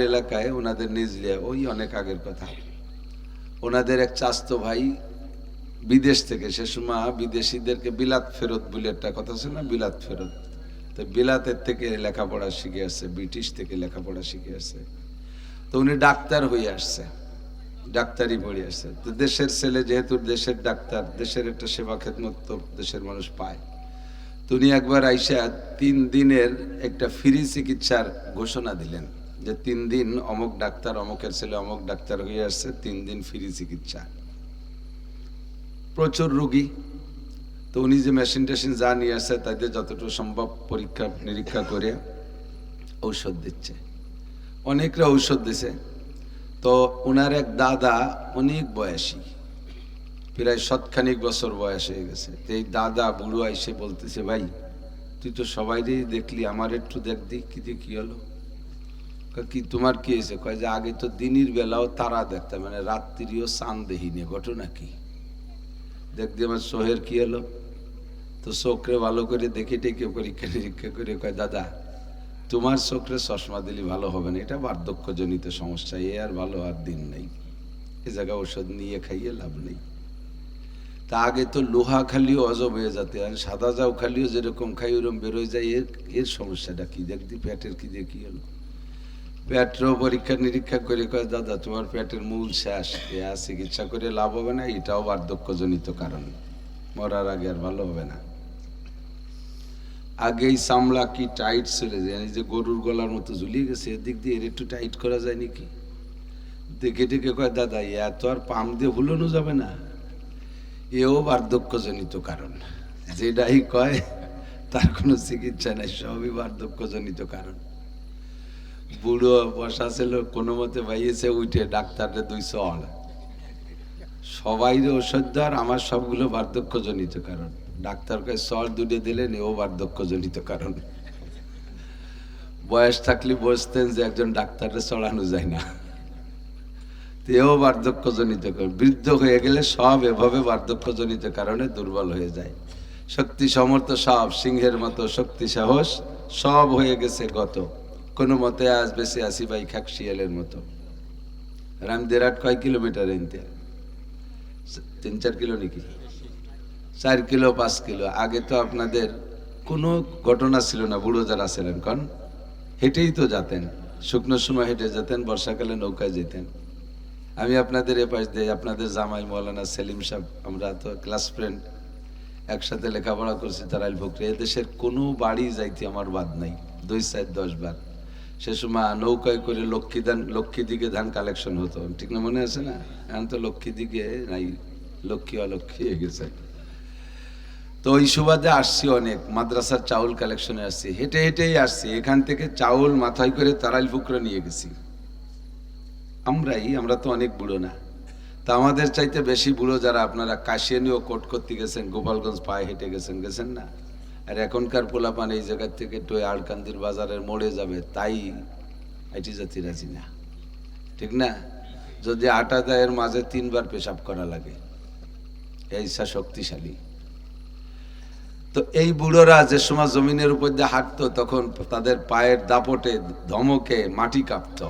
এলাকায় ওনাদের নিজলিয়া, ওই অনেক আগের কথা, ওনাদের এক চাস্তো ভাই বিদেশ থেকে, সে সময় বিদেশিদেরকে বিলাত ফেরত বলে একটা কথা আছে না, বিলাত ফেরত। তো বিলাতের থেকে লেখাপড়া শিখে আসছে, ব্রিটিশ থেকে লেখাপড়া শিখে আসছে। তো উনি ডাক্তার হয়ে আসছে, ডাক্তারি পড়ে আসছে। তো দেশের ছেলে যেহেতু দেশের ডাক্তার, দেশের একটা সেবা খেদমত তো দেশের মানুষ পায়। তো উনি একবার আইসা 3 দিনের একটা ফ্রি চিকিৎসার ঘোষণা দিলেন যে 3 দিন অমুক ডাক্তার, অমুকের ছেলে অমুক ডাক্তার হয়ে আসছে, 3 দিন ফ্রি চিকিৎসা। প্রচুর রোগী। তো উনি যে মেশিন টেশিন যা নিয়ে আসছে তাদের যতটুকু সম্ভব পরীক্ষা নিরীক্ষা করে ঔষধ দিচ্ছে। অনেকরা ঔষধ দিছে। তো ওনার এক দাদা অনেক বয়সী, প্রায় 70 বছর বয়স হয়ে গেছে। তো এই দাদা বুড়ো আইসে বলতেছে, ভাই তুই তো সবাইরই দেখলি, আমার একটু দেখ দি কি হলো। কি তোমার কি হয়েছে? কয় যে আগে তো দিনের বেলাও তারা দেখতাম, মানে রাত্রিও চাঁদ দেখিনি, ঘটনা কি? দেখতে আমার চোখের কি হলো। তো চোখরে ভালো করে দেখে টেকে পরীক্ষা নিরীক্ষা করে কয়, দাদা তোমার চোখরে চশমা দিলে ভালো হবে না, এটা বার্ধক্যজনিত সমস্যা, এ আর ভালো আর দিন নেই, এ জায়গা ওষুধ নিয়ে খাইয়ে লাভ নেই। তা আগে তো লোহা খালিও অজব হয়ে যেতে, আর সাদা যাও খালিও যেরকম খাই ওরকম বেরোয় যায়, এর সমস্যাটা কি? দেখদি পেটের কি দিয়ে কি হলো। পেটেরও পরীক্ষা নিরীক্ষা করে কয়, দাদা তোমার পেটের মূল শেষ, চিকিৎসা করে লাভ হবে না, এটাও বার্ধক্যজনিত কারণ, মরার আগে আর ভালো হবে না। আগেই চামড়া কি টাইট চলে যায়, যে গরুর গলার মতো ঝুলিয়ে গেছে, এদিক দিয়ে এর একটু টাইট করা যায় নাকি? দেখে দেখে কয়, দাদা এত আর পাম দিয়ে ভুলানো যাবে না, এও বার্ধক্যজনিত কারণ। যেটাই কয় তার কোনো চিকিৎসা নাই, সবই বার্ধক্যজনিত কারণ। বুড়ো বসা ছিল, কোনো মতে ভাইয়েছে উঠে ডাক্তারে 200 অল, সবাই ওষুধ দেওয়ার, আমার সবগুলো বার্ধক্যজনিত কারণ। ডাক্তারকে সর দুটে দিলেন, এও বার্ধক্যজনিত কারণ। বয়স থাকলে বসতেন যে একজন ডাক্তারে চড়ানো যায় না, এও বার্ধক্যজনিত কারণ। বৃদ্ধ হয়ে গেলে সব এভাবে বার্ধক্যজনিত কারণে দুর্বল হয়ে যায়। শক্তি সমর্থ সব, সিংহের মতো শক্তি সাহস সব হয়ে গেছে গত, কোনো মতে আজ বেশি আসি ভাই খাকশিয়ালের মতো। রামদেরহাট কয় কিলোমিটার? এনতে 3-4 কিলো নাকি? 4 কিলো 5 কিলো। আগে তো আপনাদের কোনো ঘটনা ছিল না, বুড়ো যারা ছিলেন কন হেঁটেই তো যেতেন, শুকনোর সময় হেঁটে যেতেন, বর্ষাকালে নৌকায় যেতেন। আমি আপনাদের এ পাশ দিয়ে আপনাদের জামাই মৌলানা সেলিম সাহেব, আমরা তো ক্লাস ফ্রেন্ড, একসাথে লেখাপড়া করছি তারাইল ফকরে। এদেশের কোনো বাড়ি যাইতে আমার বাদ নাই, 2-4-10 বার। সে সময় নৌকায় করে লক্ষ্মী দিকে ধান কালেকশন হতো, ঠিক না? মনে আছে না? এখন তো লক্ষ্মী দিকে নাই, লক্ষ্মী অলক্ষ্মী হয়ে গেছে। তো ওই সুবাদে আসছি, অনেক মাদ্রাসার চাউল কালেকশনে আসছি, হেঁটে হেঁটেই আসছি। এখান থেকে চাউল মাথায় করে তারাইল ফুকরা নিয়ে গেছি আমরা তো অনেক বুড়ো না। তা আমাদের চাইতে বেশি বুড়ো যারা, আপনারা কাশিয়ানি ও কোট করতে গেছেন, গোপালগঞ্জ পায়ে হেঁটে গেছেন না? আর এখনকার পোলাপান এই জায়গার থেকে তো আড়কান্দির বাজারের মোড়ে যাবে, তাই আইটি জাতি রাজি না, ঠিক না? যদি 8 আদায়ের মাঝে 3 বার পেশাব করা লাগে, এই শক্তিশালী। তো এই বুড়োরা যে সময় জমিনের উপর দিয়ে হাঁটতো, তখন তাদের পায়ের দাপটে ধমকে মাটি কাঁপত।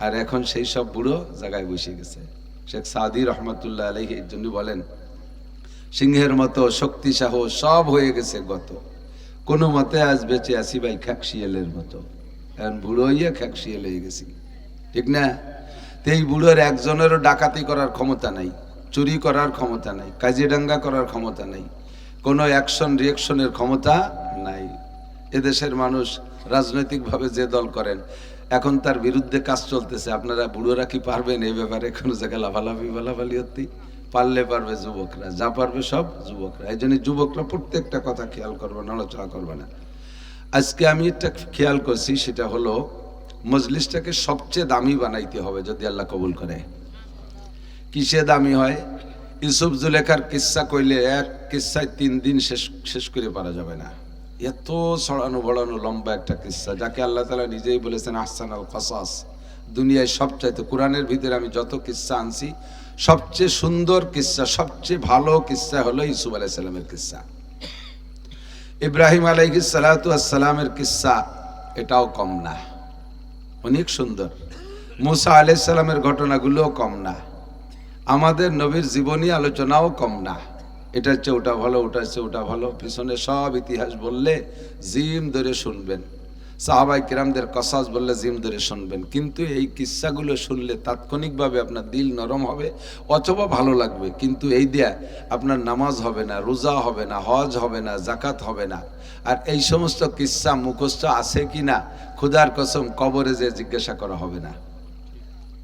আর এখন সেই সব বুড়ো জায়গায় বসে গেছে। শেখ সাদি রহমতুল্লাহ আলাইহি এর জন্য বলেন, সিংহের মতো শক্তি সাহস সব হয়ে গেছে গত, কোনো মতে আজ বেঁচে আসি ভাই খাকশিয়ালের মতো। এখন বুড়ো হইয়া খাকশিয়াল হয়ে গেছি, ঠিক না? তো এই বুড়োর একজনেরও ডাকাতি করার ক্ষমতা নাই, চুরি করার ক্ষমতা নাই, কাজিডাঙ্গা করার ক্ষমতা নাই, কোনো অ্যাকশন রিয়াকশনের ক্ষমতা নাই। এদেশের মানুষ রাজনৈতিকভাবে যে দল করেন, এখন তার বিরুদ্ধে কাজ চলতেছে। আপনারা বুড়োরা কি পারবেন এই ব্যাপারে কোনো জায়গায় লাফালাফি বালাফালি হতে? পারলে পারবে যুবকরা, যা পারবে সব যুবকরা। এই জন্য যুবকরা প্রত্যেকটা কথা খেয়াল করবে না, আলোচনা করবে না। আজকে আমি একটা খেয়াল করছি, সেটা হলো মজলিসটাকে সবচেয়ে দামি বানাইতে হবে যদি আল্লাহ কবুল করে। কিসে দামি হয়? ইউসুফ জুলেখার কিস্সা কইলে এক কিস্সায় 3 দিন শেষ করে পারা যাবে না। এত ছড়ানো বড়ানো লম্বা একটা কিস্সা, যাকে আল্লাহ তাআলা নিজেই বলেছেন আহসানাল কাসাস। দুনিয়ায় সবচাইতে, কোরআনের ভিতরে আমি যত কিস্সা আনছি, সবচেয়ে সুন্দর কিস্সা, সবচেয়ে ভালো কিস্সা হলো ইউসুফ আলাইহিস সালামের কিস্সা। ইব্রাহিম আলাইহিস সালাতু ওয়াস সালামের কিস্সা এটাও কম না। অনেক সুন্দর। মুসা আলাইহিস সালামের ঘটনাগুলোও কম না, আমাদের নবীর জীবনী আলোচনাও কম না। এটা হচ্ছে ওটা ভালো, ওটা হচ্ছে ওটা ভালো, পিছনে সব ইতিহাস বললে জিম ধরে শুনবেন, সাহাবায়ে কিরামদের কসাস বললে জিম ধরে শুনবেন। কিন্তু এই কিস্সাগুলো শুনলে তাৎক্ষণিকভাবে আপনার দিল নরম হবে অথবা ভালো লাগবে, কিন্তু এই দিয়া আপনার নামাজ হবে না, রোজা হবে না, হজ হবে না, জাকাত হবে না। আর এই সমস্ত কিস্সা মুখস্থ আছে কি না খোদার কসম কবরে যে জিজ্ঞাসা করা হবে না।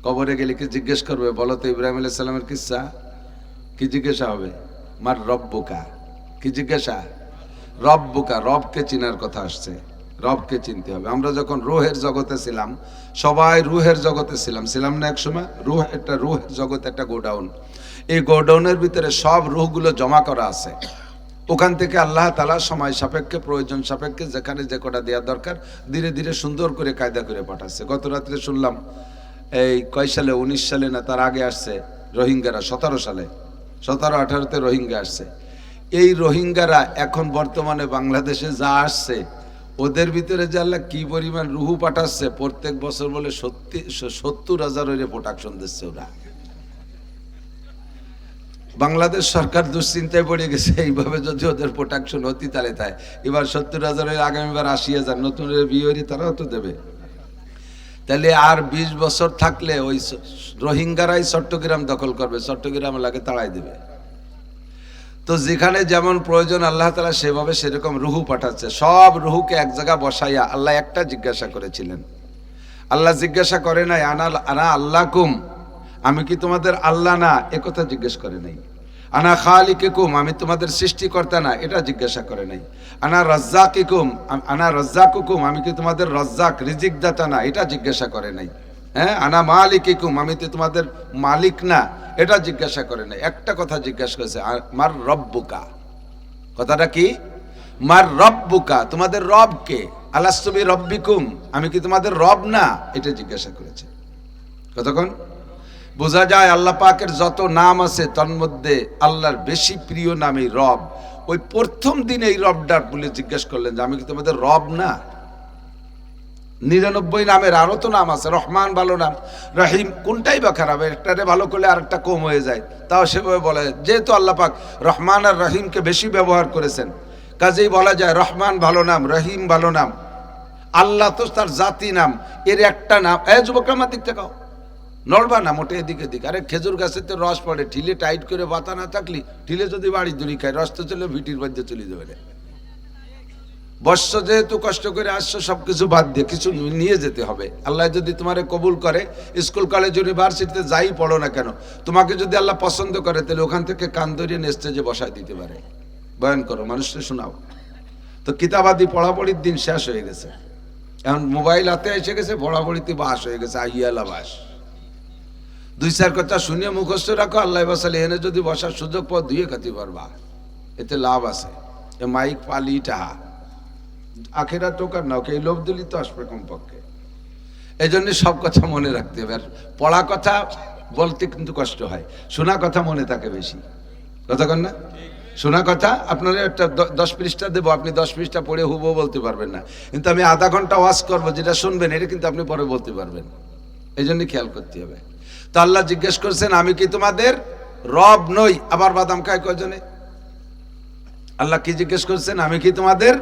কবরে গেলে কি জিজ্ঞেস করবে বলো তো? ইব্রাহিম আলাইহিস সালামের কিস্সা কি জিজ্ঞাসা হবে? মার রব্বুকা, কি জিজ্ঞাসা? রব্বুকা, রবকে চিনার কথা আসছে, রবকে চিনতে হবে। আমরা যখন রুহের জগতে ছিলাম, সবাই রুহের জগতে ছিলাম না এক সময়? রুহের জগৎ একটা গোডাউন, এই গোডাউনের ভিতরে সব রুহগুলো জমা করা আছে। ওখান থেকে আল্লাহ তাআলা সময় সাপেক্ষে, প্রয়োজন সাপেক্ষে যেখানে যে কটা দেওয়ার দরকার ধীরে ধীরে সুন্দর করে কায়দা করে পাঠাচ্ছে। গত রাত্রে শুনলাম এই কয় সালে, 19 সালে না তার আগে আসছে রোহিঙ্গারা, 17 সালে, 17-18তে রোহিঙ্গা আসছে। এই রোহিঙ্গারা এখন বর্তমানে বাংলাদেশে যা আসছে, ওদের ভিতরে যে আল্লাহ কি পরিমাণ রুহু পাঠাচ্ছে, প্রত্যেক বছর বলে 70,000 প্রোডাকশন দিচ্ছে ওরা। বাংলাদেশ সরকার দুশ্চিন্তায় পড়ে গেছে, এইভাবে যদি ওদের প্রোডাকশন হতি তাহলে তাই এবার 70,000, আগামীবার 80,000 নতুন বিয়ে তারাও তো দেবে। তাহলে আর 20 বছর থাকলে ওই রোহিঙ্গারাই চট্টগ্রাম দখল করবে, চট্টগ্রাম লাগে তাড়াই দেবে। তো যেখানে যেমন প্রয়োজন আল্লাহ তাআলা সেভাবে সেরকম রুহু পাঠাচ্ছে। সব রুহুকে এক জায়গা বসাইয়া আল্লাহ একটা জিজ্ঞাসা করেছিলেন। আল্লাহ জিজ্ঞাসা করে নাই আনা আল্লাহকুম, আমি কি তোমাদের আল্লাহ না, একথা জিজ্ঞেস করে নাই। আনা খালিকুম, আমি তোমাদের সৃষ্টিকর্তা না, এটা জিজ্ঞাসা করে নাই। আনা রাজ্জাকুকুম, আমি কি তোমাদের রাজ্জাক, রিজিক দাতা না, এটা জিজ্ঞাসা করে নাই। হ্যাঁ, আনা মালিকুম, আমি তো তোমাদের মালিক না, এটা জিজ্ঞাসা করে নাই। একটা কথা জিজ্ঞাসা করেছে, মার রব্বুকা। কথাটা কি? মার রব্বুকা, তোমাদের রব কে? আলাস্তু বিরব্বিকুম, আমি কি তোমাদের রব না, এটা জিজ্ঞাসা করেছে। কতক্ষণ বোঝা যায় আল্লাহ পাকের যত নাম আছে তার মধ্যে আল্লাহর বেশি প্রিয় নাম এই রব। ওই প্রথম দিন এই রবডার বলে জিজ্ঞেস করলেন যে আমি কি তোমাদের রব না? 99 নামের আরো তো নাম আছে, রহমান ভালো নাম, রহিম কোনটাই বা খারাপ, একটারে ভালো করলে আরেকটা কম হয়ে যায়, তাও সেভাবে বলে। যেহেতু আল্লাহ পাক রহমান আর রহিমকে বেশি ব্যবহার করেছেন, কাজেই বলা যায় রহমান ভালো নাম, রহিম ভালো নাম। আল্লাহ তো তার জাতি নাম, এর একটা নাম। যুবক আমার দিক থেকে নড়বা না মোটে, এদিকে দিক। আরে খেজুর গাছের তো রস পড়ে, ঠিলে টাইট করে বাতা না থাকলি, ঠিলে যদি বাড়ি দূরি খায়, রস তো চলে ভিটির মধ্যে চলে যাবে রে। বর্ষ যেহেতু কষ্ট করে আসছো, সবকিছু বাদ দিয়ে কিছু নিয়ে যেতে হবে। আল্লাহ যদি তোমারে কবুল করে, স্কুল কলেজ ইউনিভার্সিটিতে যাই পড়ো না কেন, তোমাকে যদি আল্লাহ পছন্দ করে, তাহলে ওখান থেকে কান ধরিয়ে স্টেজে বসায় দিতে পারে, বয়ান করো, মানুষকে শোনাও। তো কিতাবাদি পড়াপড়ির দিন শেষ হয়ে গেছে, এখন মোবাইল হাতে এসে গেছে, পড়াপড়িতে বাস হয়ে গেছে, আইয়ালা বাস। 2-4 কথা শুনিয়ে মুখস্থ রাখো, আল্লাহ বাসালে এনে যদি বসার সুযোগ পাও দুয়ে খাতি পারবা, এতে লাভ আছে। এ মাইক পালি টাহা আখেরা টোকার নাও, এই লোভ দিলি তো আসবে কমপক্ষে। এই জন্য সব কথা মনে রাখতে হবে। আর পড়া কথা বলতে কিন্তু কষ্ট হয়, শোনা কথা মনে থাকে বেশি। কথা কন না? শোনা কথা আপনারা একটা 10 পৃষ্ঠা দেবো, আপনি 10 পৃষ্ঠা পড়ে হুবো বলতে পারবেন না, কিন্তু আমি আধা ঘন্টা ওয়াজ করবো, যেটা শুনবেন এটা কিন্তু আপনি পরে বলতে পারবেন। এই জন্য খেয়াল করতে হবে। তো আল্লাহ জিজ্ঞেস করছেন আমি কি তোমাদের রব নই? আবার বাদাম খায় কয়জনে? আল্লাহ কি জিজ্ঞেস করছেন? আমি কি তোমাদের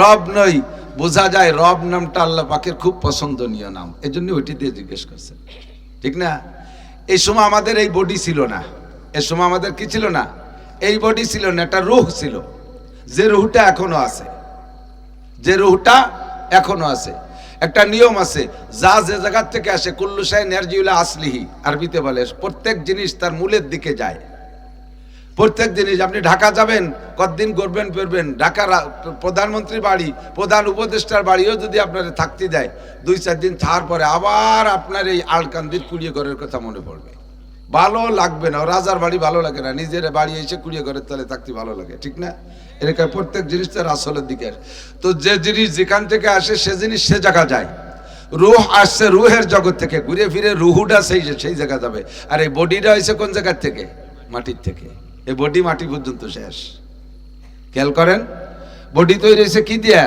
রব নই। বোঝা যায় রব নামটা আল্লাহ পাকের খুব পছন্দনীয় নাম, এই জন্য ওইটি দিয়ে জিজ্ঞেস করছেন, ঠিক না? এই সময় আমাদের এই বডি ছিল না, এই সময় আমাদের কি ছিল না? এই বডি ছিল না, একটা রূহ ছিল, যে রূহটা এখনো আছে, যে রূহটা এখনো আছে। একটা নিয়ম আছে, যা যে জায়গার থেকে আসে, কুল্লু শাইইন ইয়ারজিউ ইলা আসলিহি, আরবিতে বলে প্রত্যেক জিনিস তার মূলের দিকে যায়। প্রত্যেক জিনিস, আপনি ঢাকা যাবেন, কতদিন করবেন ফিরবেন, ঢাকার প্রধানমন্ত্রীর বাড়ি, প্রধান উপদেষ্টার বাড়িও যদি আপনার থাকতে দেয়, 2-4 দিন থাকার পরে আবার আপনার এই আলকান্দির কুড়িয়ে ঘরের কথা মনে পড়বে, ভালো লাগবে না। রাজার বাড়ি ভালো লাগে না, নিজের বাড়ি এসে কুড়িয়ে ঘরের তলে থাকতে ভালো লাগে, ঠিক না? এরকম প্রত্যেক জিনিস তার আসলের দিকে। তো যে জিনিস যেখান থেকে আসে সে জিনিস সে জায়গা যায়। রুহ আসছে রুহের জগৎ থেকে, ঘুরে ফিরে রুহুটা সেই জায়গা যাবে। আর এই বডিটা হয়েছে কোন জায়গার থেকে? মাটির থেকে। এই বডি মাটি পর্যন্ত শেষ। খেয়াল করেন, বডি তৈরি হয়েছে কি দিয়া?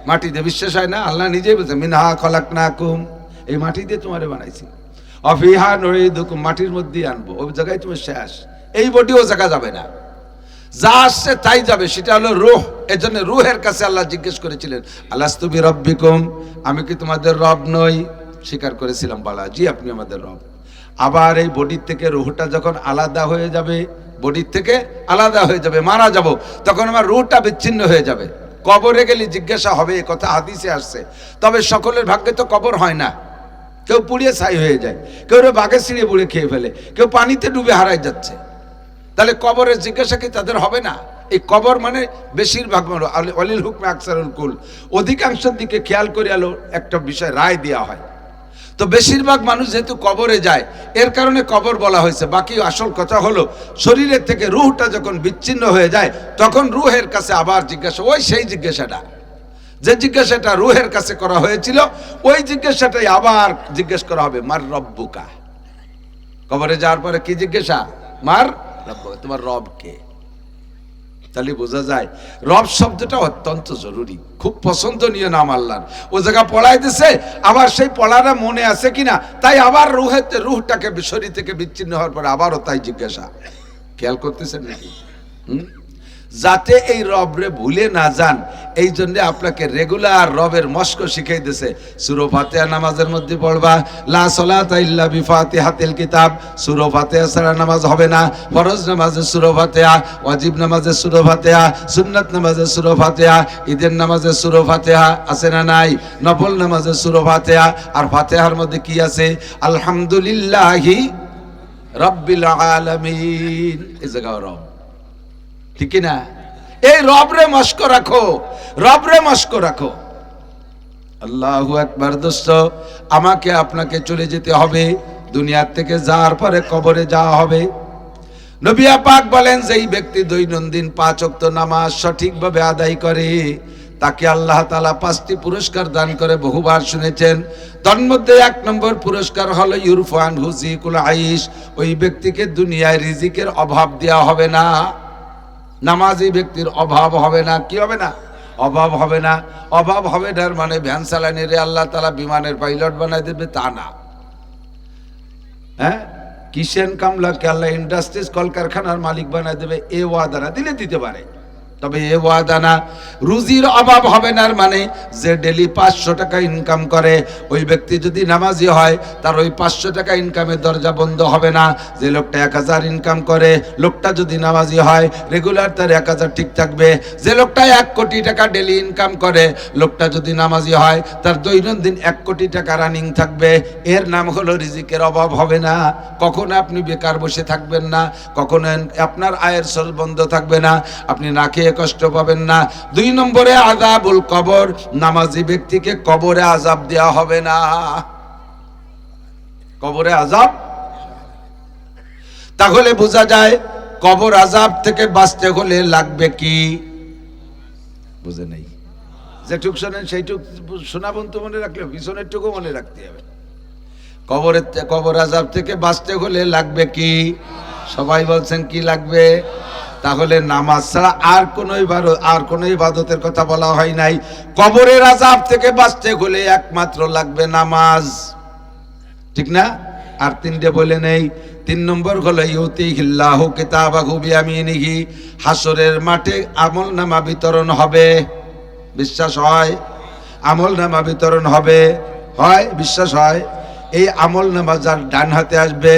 মাটি দিয়ে। বিশ্বাস হয় না? আল্লাহ নিজেই বলছে মিনহা খলাকনাকুম, এই মাটি দিয়ে তোমারে বানাইছি, অফিহা নুঈদুকুম, মাটির মধ্যে আনবো, ওই জায়গায় তুমি শেষ, এই বডি ও জায়গা যাবে না, যা আসছে তাই যাবে, সেটা হলো রূহ। এজন্য রূহের কাছে আল্লাহ জিজ্ঞেস করেছিলেন, আলাস্তু বিরাব্বিকুম, আমি কি তোমাদের রব নই? স্বীকার করেছিলাম, বলা জি আপনি আমাদের রব। আবার এই বডির থেকে রূহটা যখন আলাদা হয়ে যাবে, বডির থেকে আলাদা হয়ে যাবে, মারা যাব, তখন আমার রূহটা বিচ্ছিন্ন হয়ে যাবে। কবরে গেলে জিজ্ঞাসা হবে, এ কথা হাদিসে আসছে। তবে সকলের ভাগ্যে তো কবর হয় না, কেউ পুড়িয়ে ছাই হয়ে যায়, কেউ বাঘে ছিঁড়ে পুড়ে খেয়ে ফেলে, কেউ পানিতে ডুবে হারাই যাচ্ছে। তাহলে কবরের জিজ্ঞাসা কি তাদের হবে না? এই কবর মানে বেশিরভাগ মানুষ অলিল হুকমে আকসারুল কুল, অধিকাংশের দিকে খেয়াল করে আলো একটা বিষয় রায় দেওয়া হয়। তো বেশিরভাগ মানুষ যেহেতু কবরে যায়, এর কারণে কবর বলা হয়েছে। বাকি আসল কথা হলো, শরীরের থেকে রূহটা যখন বিচ্ছিন্ন হয়ে যায়, তখন রূহের কাছে আবার জিজ্ঞাসা, ওই সেই জিজ্ঞাসাটা, যে জিজ্ঞাসাটা রূহের কাছে করা হয়েছিল, ওই জিজ্ঞাসাটাই আবার জিজ্ঞেস করা হবে, মার রব্বুকা। কবরে যাওয়ার পরে কি জিজ্ঞাসা? মার রব্বুকা, তোমার রব কে? তাহলে বোঝা যায় রব শব্দটা অত্যন্ত জরুরি, খুব পছন্দনীয় নাম আল্লাহর। ও জায়গা পড়াই দিছে, আবার সেই পড়াটা মনে আছে কিনা, তাই আবার রূহটাকে শরীর থেকে বিচ্ছিন্ন হওয়ার পরে আবারও তাই জিজ্ঞাসা। খেয়াল করতেছেন নাকি? যাতে এই রবরে ভুলে না যান, এই জন্য আপনাকে রেগুলার রবের মস্ক শিখাই দিছে। সূরা ফাতিহা নামাজের মধ্যে পড়বা, লা সালাতা ইল্লা বিফাতিহাতিল কিতাব, সূরা ফাতিহা ছাড়া নামাজ হবে না। ফরজ নামাজে সূরা ফাতিহা, ওয়াজিব নামাজে সূরা ফাতিহা, সুন্নাত নামাজে সূরা ফাতিহা, ঈদের নামাজে সূরা ফাতিহা, আছে না নাই? নফল নামাজে সূরা ফাতিহা। আর ফাতিহার মধ্যে কি আছে? আলহামদুলিল্লাহি রাব্বিল আলামিন, এই জায়গা রব, ঠিক না? এই রবরে মস্ক রাখো, রবরে মস্ক রাখো। আল্লাহু আকবার। দোস্ত, আমাকে আপনাকে চলে যেতে হবে, দুনিয়ার থেকে যাওয়ার পরে কবরে যাওয়া হবে। নবী পাক বলেন, যেই ব্যক্তি দৈনন্দিন 5 ওয়াক্ত নামাজ সঠিকভাবে আদায় করে, তাকে আল্লাহ তাআলা 5টি পুরস্কার দান করে। বহুবার শুনেছেন। তার মধ্যে 1 নম্বর পুরস্কার হলো ইউরফান হুজিকুল আইশ, ওই ব্যক্তিকে দুনিয়ায় রিজিকের অভাব দেওয়া হবে না। নামাজি ব্যক্তির অভাব হবে না। কি হবে না? অভাব হবে না। অভাব হবে না মানে ভ্যান চালানিরে আল্লাহ তাআলা বিমানের পাইলট বানাই দেবে তা না। হ্যাঁ, কিষেন কামলাকে আল্লাহ ইন্ডাস্ট্রিজ কলকারখানার মালিক বানাই দেবে, এ ওয়াদারা দিলে দিতে পারে, তবে এ ওয়াদা না। রুজির অভাব হবে না মানে যে ডেলি 500 টাকা ইনকাম করে, ওই ব্যক্তি যদি নামাজি হয়, তার ওই 500 টাকা ইনকামের দরজা বন্ধ হবে না। যে লোকটা 1000 ইনকাম করে, লোকটা যদি নামাজি হয়, রেগুলার তার 1000 ঠিক থাকবে। যে লোকটা 1 কোটি টাকা ডেলি ইনকাম করে, লোকটা যদি নামাজি হয়, তার দৈনন্দিন 1 কোটি টাকা রানিং থাকবে। এর নাম হলো রিজিকের অভাব হবে না। কখনো আপনি বেকার বসে থাকবেন না, কখনো আপনার আয়ের সোর্স বন্ধ থাকবে না, আপনি না খেয়ে কষ্ট পাবেন না। 2 নম্বরে আযাবুল কবর, নামাজি ব্যক্তিকে কবরে আযাব দেওয়া হবে না। কবরে আযাব, তাহলে বোঝা যায় কবর আযাব থেকে বাঁচতে হলে লাগবে কি? বুঝে নেই? যেটুক শোনেন সেইটুক শোনাবন তো মনে রাখলে, পিছনের টুকু মনে রাখতে হবে। কবর আযাব থেকে বাঁচতে হলে লাগবে কি? সবাই বলছেন কি লাগবে? তাহলে নামাজ ছাড়া আর কোন ইবাদতের কথা বলা হয় নাই। কবরের আযাব থেকে বাঁচতে হলে একমাত্র লাগবে নামাজ, ঠিক না? আর 3টে বলে নেই। 3 নম্বর হলো ইউতিহিল্লাহু কিতাবাহু বিয়ামিনিহি, হাসরের মাঠে আমলনামা বিতরণ হবে। বিশ্বাস হয়? আমলনামা বিতরণ হবে, হয়? বিশ্বাস হয়? এই আমলনামা যার ডান হাতে আসবে,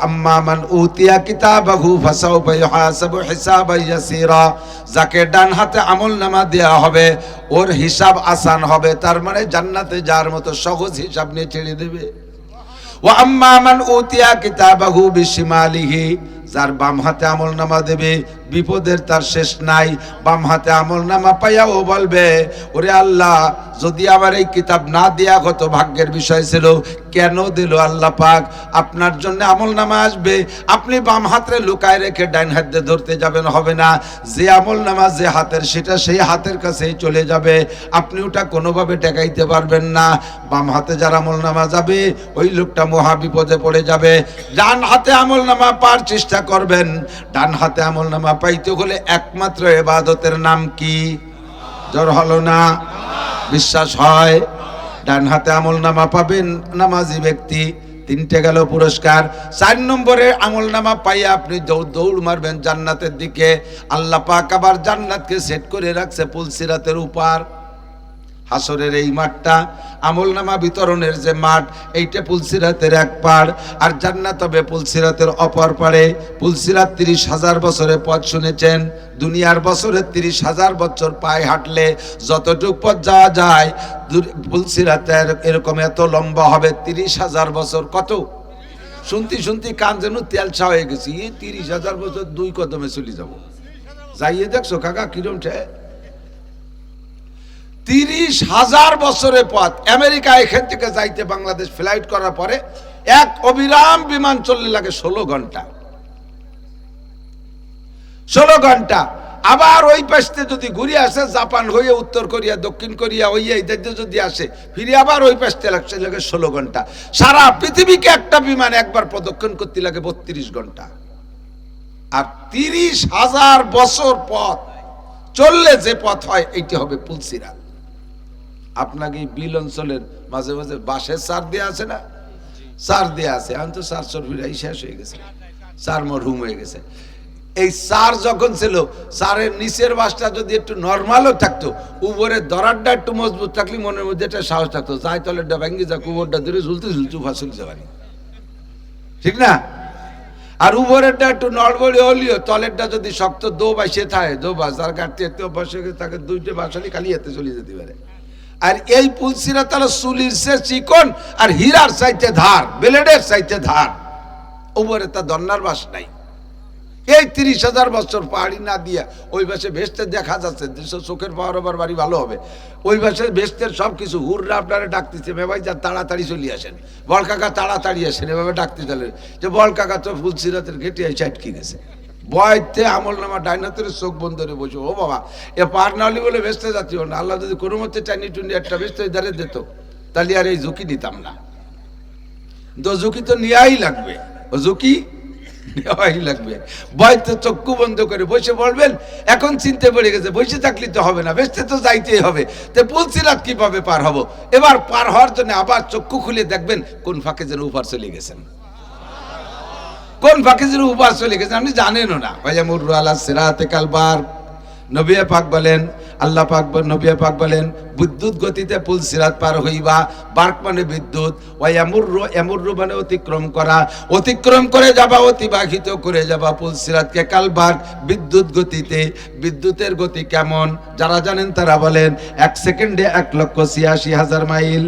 আম্মা মান উতিয়া কিতাবাহু ফাসাউফা ইউহাসাবু হিসাবান ইয়াসীরা, যাকে ডান হাতে আমলনামা দেয়া হবে ওর হিসাব আসান হবে, তার মানে জান্নাতে যাওয়ার মতো সহজ হিসাব নিয়ে ছেড়ে দেবে। ওয়া আম্মা মান উতিয়া কিতাবাহু বিশিমালিহি, যার বাম হাতে আমলনামা দেবে, বিপদের তার শেষ নাই। বাম হাতে আমলনামা পাইয়া ও বলবে, ওরে আল্লাহ, যদি আমার এই কিতাব না দেয়া হতো ভাগ্যের বিষয় ছিল, কেন দিল আল্লাহ পাক? আপনার জন্য আমলনামা আসবে, আপনি বাম হাতে লুকায় রেখে ডাইন হাতে ধরতে যাবেন, হবে না। যে আমলনামা যে হাতের, সেটা সেই হাতের কাছেই চলে যাবে, আপনি ওটা কোনোভাবে টেকাইতে পারবেন না। বাম হাতে যার আমলনামা যাবে, ওই লোকটা মহা বিপদে পড়ে যাবে। ডান হাতে আমলনামা পাওয়ার চেষ্টা করবেন। ডান হাতে আমলনামা পাইতে হলে একমাত্র ইবাদতের নাম কি? জোর হলো না? বিশ্বাস হয়? ডান হাতে আমলনামা পাবেন নামাজি ব্যক্তি। 3টে গেল পুরস্কার। 4 নম্বরে আমলনামা পাইয়া আপনি দৌড় মারবেন জান্নাতের দিকে। আল্লাহ পাক আবার জান্নাতকে সেট করে রাখছে পুলসিরাতের উপর। হাসরের এই মাঠটা আমলনামা বিতরণের যে মাঠ, এইটা পুলসিরাতের এক পাড়, আর জান্নাত হবে পুলসিরাতের অপর পাড়ে। পুলসিরাত 30,000 বছরের পথ শুনেছেন। দুনিয়ার বছরে 30,000 বছর পায়ে হাঁটলে যতটুক পথ যাওয়া যায়, পুলসিরাতের এরকম এত লম্বা হবে 30,000 বছর। কত শুনতে শুনতে কান যেন তেলসা হয়ে গেছি। 30,000 বছর 2 কদমে চলে যাব। যাইয়ে দেখছো কাকা কিরম ঠে? 30,000 বছরের পথ। আমেরিকা এখান থেকে যাইতে বাংলাদেশ ফ্লাইট করার পরে এক অবিরাম বিমান চললে লাগে 16 ঘন্টা। 16 ঘন্টা। আবার ওই পাশে যদি ঘুরে আসে, জাপান হয়ে উত্তর কোরিয়া, দক্ষিণ কোরিয়া হইয়া এই দেশে যদি আসে, ফিরে আবার ওই পাশে লাগে 16 ঘন্টা। সারা পৃথিবীকে একটা বিমান একবার প্রদক্ষিণ করতে লাগে 32 ঘন্টা। আর 30,000 বছর পথ চললে যে পথ হয়, এইটি হবে পুলসিরাত। আপনাকে এই বিল অঞ্চলের মাঝে মাঝে বাসের চার দেওয়া আছে না? চার দেওয়া আছে। এখন তো 400 ফিরাই শেষ হয়ে গেছে, 4 মরহুম হয়ে গেছে। এই চার যখন ছিল, চারের নিচের বাসটা যদি একটু নর্মালও থাকতো, উপরের দরারটা একটু মজবুত থাকলে মনের মধ্যে একটা সাহস থাকতো, যাই তলেরটা ভেঙে যাক, উপরটা ধরে ঝুলতে ঝুলতে ফাঁসল যাবানি, ঠিক না? আর উপরেরটা একটু নড়বড়ি হলিও তলেরটা যদি শক্ত দো বাসে থাকে, দো বাস আর গাড়তে এতে অভ্যাস হয়ে গেছে, তাকে 2টে বাসালি খালি এতে চলে যেতে পারে। আর এই পুলসিরাত তাহলে চুলির সে চিকন আর হীরার চাইতে ধার, ব্লেডের চাইতে ধার। উপরে তা দন্নার বাস নাই। এই 30,000 বছর পাহাড়ি না দিয়া ওই পাশে ভেস্তের দেখা যাচ্ছে, চোখের পাওয়ার আবার বাড়ি ভালো হবে। ওই পাশে ভেস্তের সব কিছু হুররা আপনারা ডাকতেছে, ভাই যা তাড়াতাড়ি চলে আসেন, বল কাকা তাড়াতাড়ি আসেন, এভাবে ডাকতে চলে যে বল কাকা তো পুলসিরাতের ঘেটে এসে আটকে গেছে। বয়তে আমলনামা ডাইনাতের চোখ বন্ধ করে বসে, ও বাবা এ পার নালি বলে ভেস্তে যাচ্ছি না, আল্লাহ যদি কোনো মতে টানি টুনি একটা ভেস্তে ধারে দিত, তাহলে আর এই ঝুঁকি নিতাম না। তো ঝুঁকি তো নেওয়াই লাগবে, ও ঝুঁকি নেওয়াই লাগবে। বয়তে চক্ষু বন্ধ করে বসে বলবেন, এখন চিনতে পড়ে গেছে, বসে থাকলে তো হবে না, ভেস্তে তো যাইতেই হবে। তো পুলসিরাত কিভাবে পার হব? এবার পার হওয়ার জন্য আবার চক্ষু খুলে দেখবেন কোন ফাঁকে যেন উপার চলে গেছেন, কোন ফাঁকে যেন উপার চলে গেছেন, আপনি জানেনও না। ভাইয়া মুরু আলা সিরাতে কালবার, নবী পাক বলেন, আল্লাহ পাক নবী পাক বলেন, বিদ্যুৎ গতিতে পুলসিরাত পার হইবা। বার্ক মানে বিদ্যুৎ, ইয়ামুরু মানে অতিক্রম করা, অতিক্রম করে যাবা, অতিবাহিত করে যাবা পুলসিরাতকে কালবার, বিদ্যুৎ গতিতে। বিদ্যুতের গতি কেমন যারা জানেন তারা বলেন, 1 সেকেন্ডে 1,86,000 মাইল।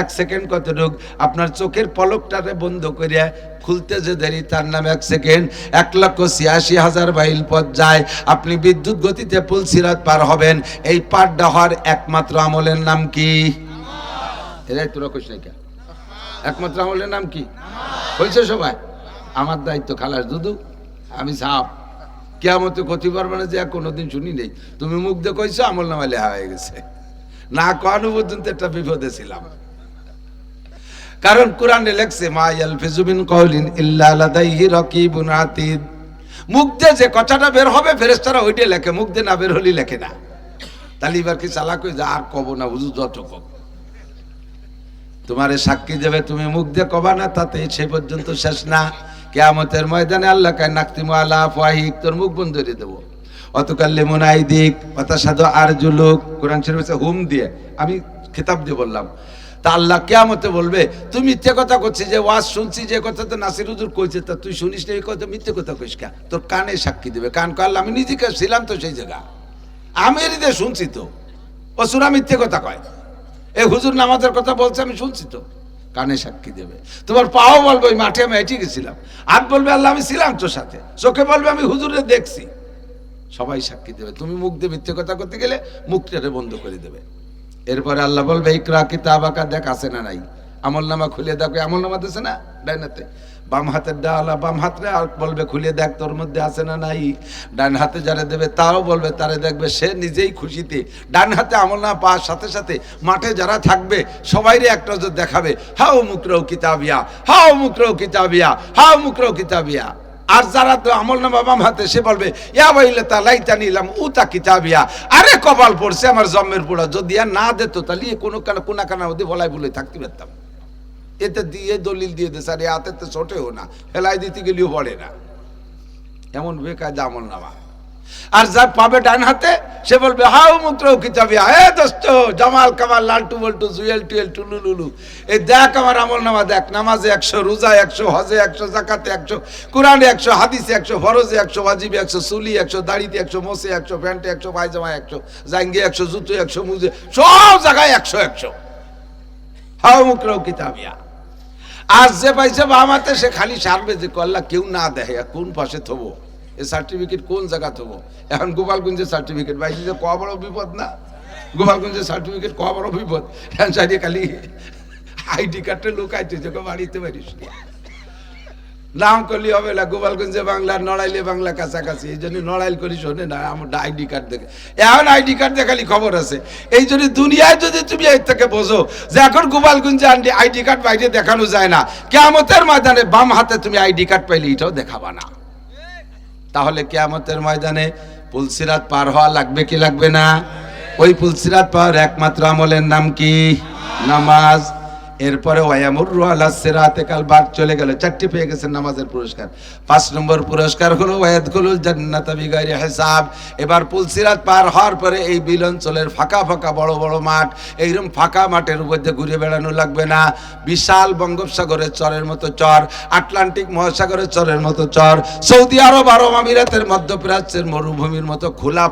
1 সেকেন্ড কতটুক? আপনার চোখের পলকটারে বন্ধ করিয়া খুলতে যে দেরি, তার নাম 1 সেকেন্ড। 1,86,000 মাইল পথ যায়। আপনি বিদ্যুৎ গতিতে পুলসিরাত পার হবেন। এই পারটা হওয়ার একমাত্র আমলের নাম কি? এরাই তোরা কইস নাই কে? একমাত্র আমলের নাম কি হয়েছে সবাই? আমার দায়িত্ব খালাস দুদু, আমি সাপ কিয়ামতে ক্ষতি পারবে না যে কোনোদিন শুনি নেই। তুমি মুখ দিয়ে কইছো, আমল নামা লেখা হয়ে গেছে। না কানু পর্যন্ত একটা বিপদে ছিলাম, কারণ কোরআনে লেখছে, মা ইয়ালফিজু মিন কাউলিন ইল্লা লাদাইহি রাকিবুন আতীদ। মুখ দিয়ে যে কথাটা বের হবে ফেরেশতারা ওইটাই লেখে, মুখ দিয়ে না বের হলি লেখে না। তাহলে এবার কি চালাক হয়ে যা, আর কব না, হুজুর যত কব তোমারে সাক্ষী দেবে, তুমি মুখ দিয়ে কবা না, তাতে সে পর্যন্ত শেষ না। কিয়ামতের ময়দানে আল্লাহ কায় নাকতিমু আলা আফওয়াহিক, তোর মুখ বন্ধ করে দেবো। অতুকাল্লিমুনা আইদিক ওয়া তাশহাদু আরজুলুক, কোরআন শরীফে হুম দিয়ে আমি খেতাব দিয়ে বললাম। তা আল্লাহ কিয়ামতে বলবে, তুই মিথ্যে কথা করছিস, যে ওয়াজ শুনছি, যে কথা তো নাসির হুজুর কইছে, তা তুই শুনিস না, এই কথা মিথ্যে কথা কইস কা? তোর কানে সাক্ষী দেবে। কান কল, আমি নিজেকে ছিলাম তো সেই জায়গা, আমি এরিদে শুনছি তো। ও সুরা মিথ্যে কথা কয়, এই হুজুর নামাজের কথা বলছে, আমি শুনছি তো। কানে সাক্ষী দেবে। তোমার পাও বলবে ওই মাঠে আমি হেঁটে গেছিলাম, হাত বলবে আল্লাহ আমি ছিলাম তোর সাথে, চোখে বলবে আমি হুজুরে দেখছি। সবাই সাক্ষী দেবে। তুমি মুখ দিয়ে মিথ্যে কথা করতে গেলে মুখটারে বন্ধ করে দেবে। এরপরে আল্লাহ বলবে, ইকরা কিতাবাকা, দেখ আছে না নাই, আমল নামা খুলে দেখো। আমল নামা দিছে না ডাইনাতে, বাম হাতের ডালা বাম হাতে, আর বলবে খুলে দেখ তোর মধ্যে আছে না নাই। ডান হাতে যারা দেবে তাও বলবে, তারে দেখবে সে নিজেই খুশিতে ডান হাতে আমল নামা পাওয়ার সাথে সাথে মাঠে যারা থাকবে সবাইরে একটা নজর দেখাবে, হাও মুকরাও কিতাবিয়া, হাও মুকরাও কিতাবিয়া, হাও মুকরাও কিতাবিয়া। আর যারা তো আমল নামা বাম হাতে, সে বলবে ইয়া ওয়াইলাতা লাইতানি লাম উতা কিতাবিয়া, আরে কপাল পড়ছে আমার জন্মের পোড়া, যদি আর না দিত তাহলে কোনা কানা ওদের বলাই বলে থাকতে পারতাম। এতে দিয়ে দলিল দিয়ে দেশ, আরে হাতে তো ছোটেও না, ফেলাই দিতে গেলেও পড়ে না, এমন বেকায়দা আমল নামা। আর যা পাবে ডান হাতে, সে বলবে হাউ মুত্র কিতাবিয়া, হে দোস্ত জামাল কামাল লালটু বল্টু জুয়েল টুয়েল টুলু লুলু, এই দেখ আমার আমল নামা দেখ, নামাজে 100, রোজা 100, হজে 100, জাকাতে 100, কোরআনে 100, হাদিসে 100, ফরজে 100, ওয়াজিবে 100, সুলি 100, দাড়িতে 100, মোসে 100, প্যান্টে 100, পায়জামা 100, জাঙ্গে 100, জুতো 100, মুজে সব জায়গায় 100 100। হাউ মুত্র কিতাবিয়া। আর যে পাইছে বামাতে, সে খালি সারবে যে কল্লা কেউ না দেখে কোন পাশে থবো, এই সার্টিফিকেট কোন জায়গা থবো। এখন গোপালগঞ্জের সার্টিফিকেট পাইছি, যে ক বড় বিপদ না, গোপালগঞ্জের সার্টিফিকেট ক বড় বিপদ। সাইডে খালি আইডি কার্ডটা লুকাইতে, যে বাড়িতে পারিস নাম করলে হবে না। গোপালগঞ্জে বাংলা, নড়াইলে বাংলা কাছাকাছি, এই জন্য নড়াইল করি শোনে না, আমার আইডি কার্ড দেখে। এখন আইডি কার্ড দেখালি খবর আছে। এই জন্য দুনিয়ায় যদি তুমি এর থেকে বোঝো যে এখন গোপালগঞ্জে আইডি কার্ড বাইরে দেখানো যায় না, কিয়ামতের ময়দানে বাম হাতে তুমি আইডি কার্ড পাইলে এটাও দেখাবা না। তাহলে কিয়ামতের ময়দানে পুলসিরাত পার হওয়া লাগবে কি লাগবে না? ওই পুলসিরাত পাওয়ার একমাত্র আমলের নাম কি? নামাজ। এরপরে ওয়ায়ামুরু আলা সিরাতে কাল বার চলে গেল, 4টি পেয়ে গেছেন নামাজের পুরস্কার। 5 নম্বর পুরস্কার হলো ওয়ায়াদখুলুল জান্নাতা বিগাইরি হিসাব। এবার পুলসিরাত পার হওয়ার পরে এই বিল অঞ্চলের ফাঁকা ফাঁকা বড় বড় মাঠ, এইরকম ফাঁকা মাঠের উপর দিয়ে ঘুরে বেড়ানো লাগবে না। বিশাল বঙ্গোপসাগরের চরের মতো চর, আটলান্টিক মহাসাগরের চরের মতো চর, সৌদি আরব, আরব আমিরাতের, মধ্যপ্রাচ্যের মরুভূমির মতো খোলা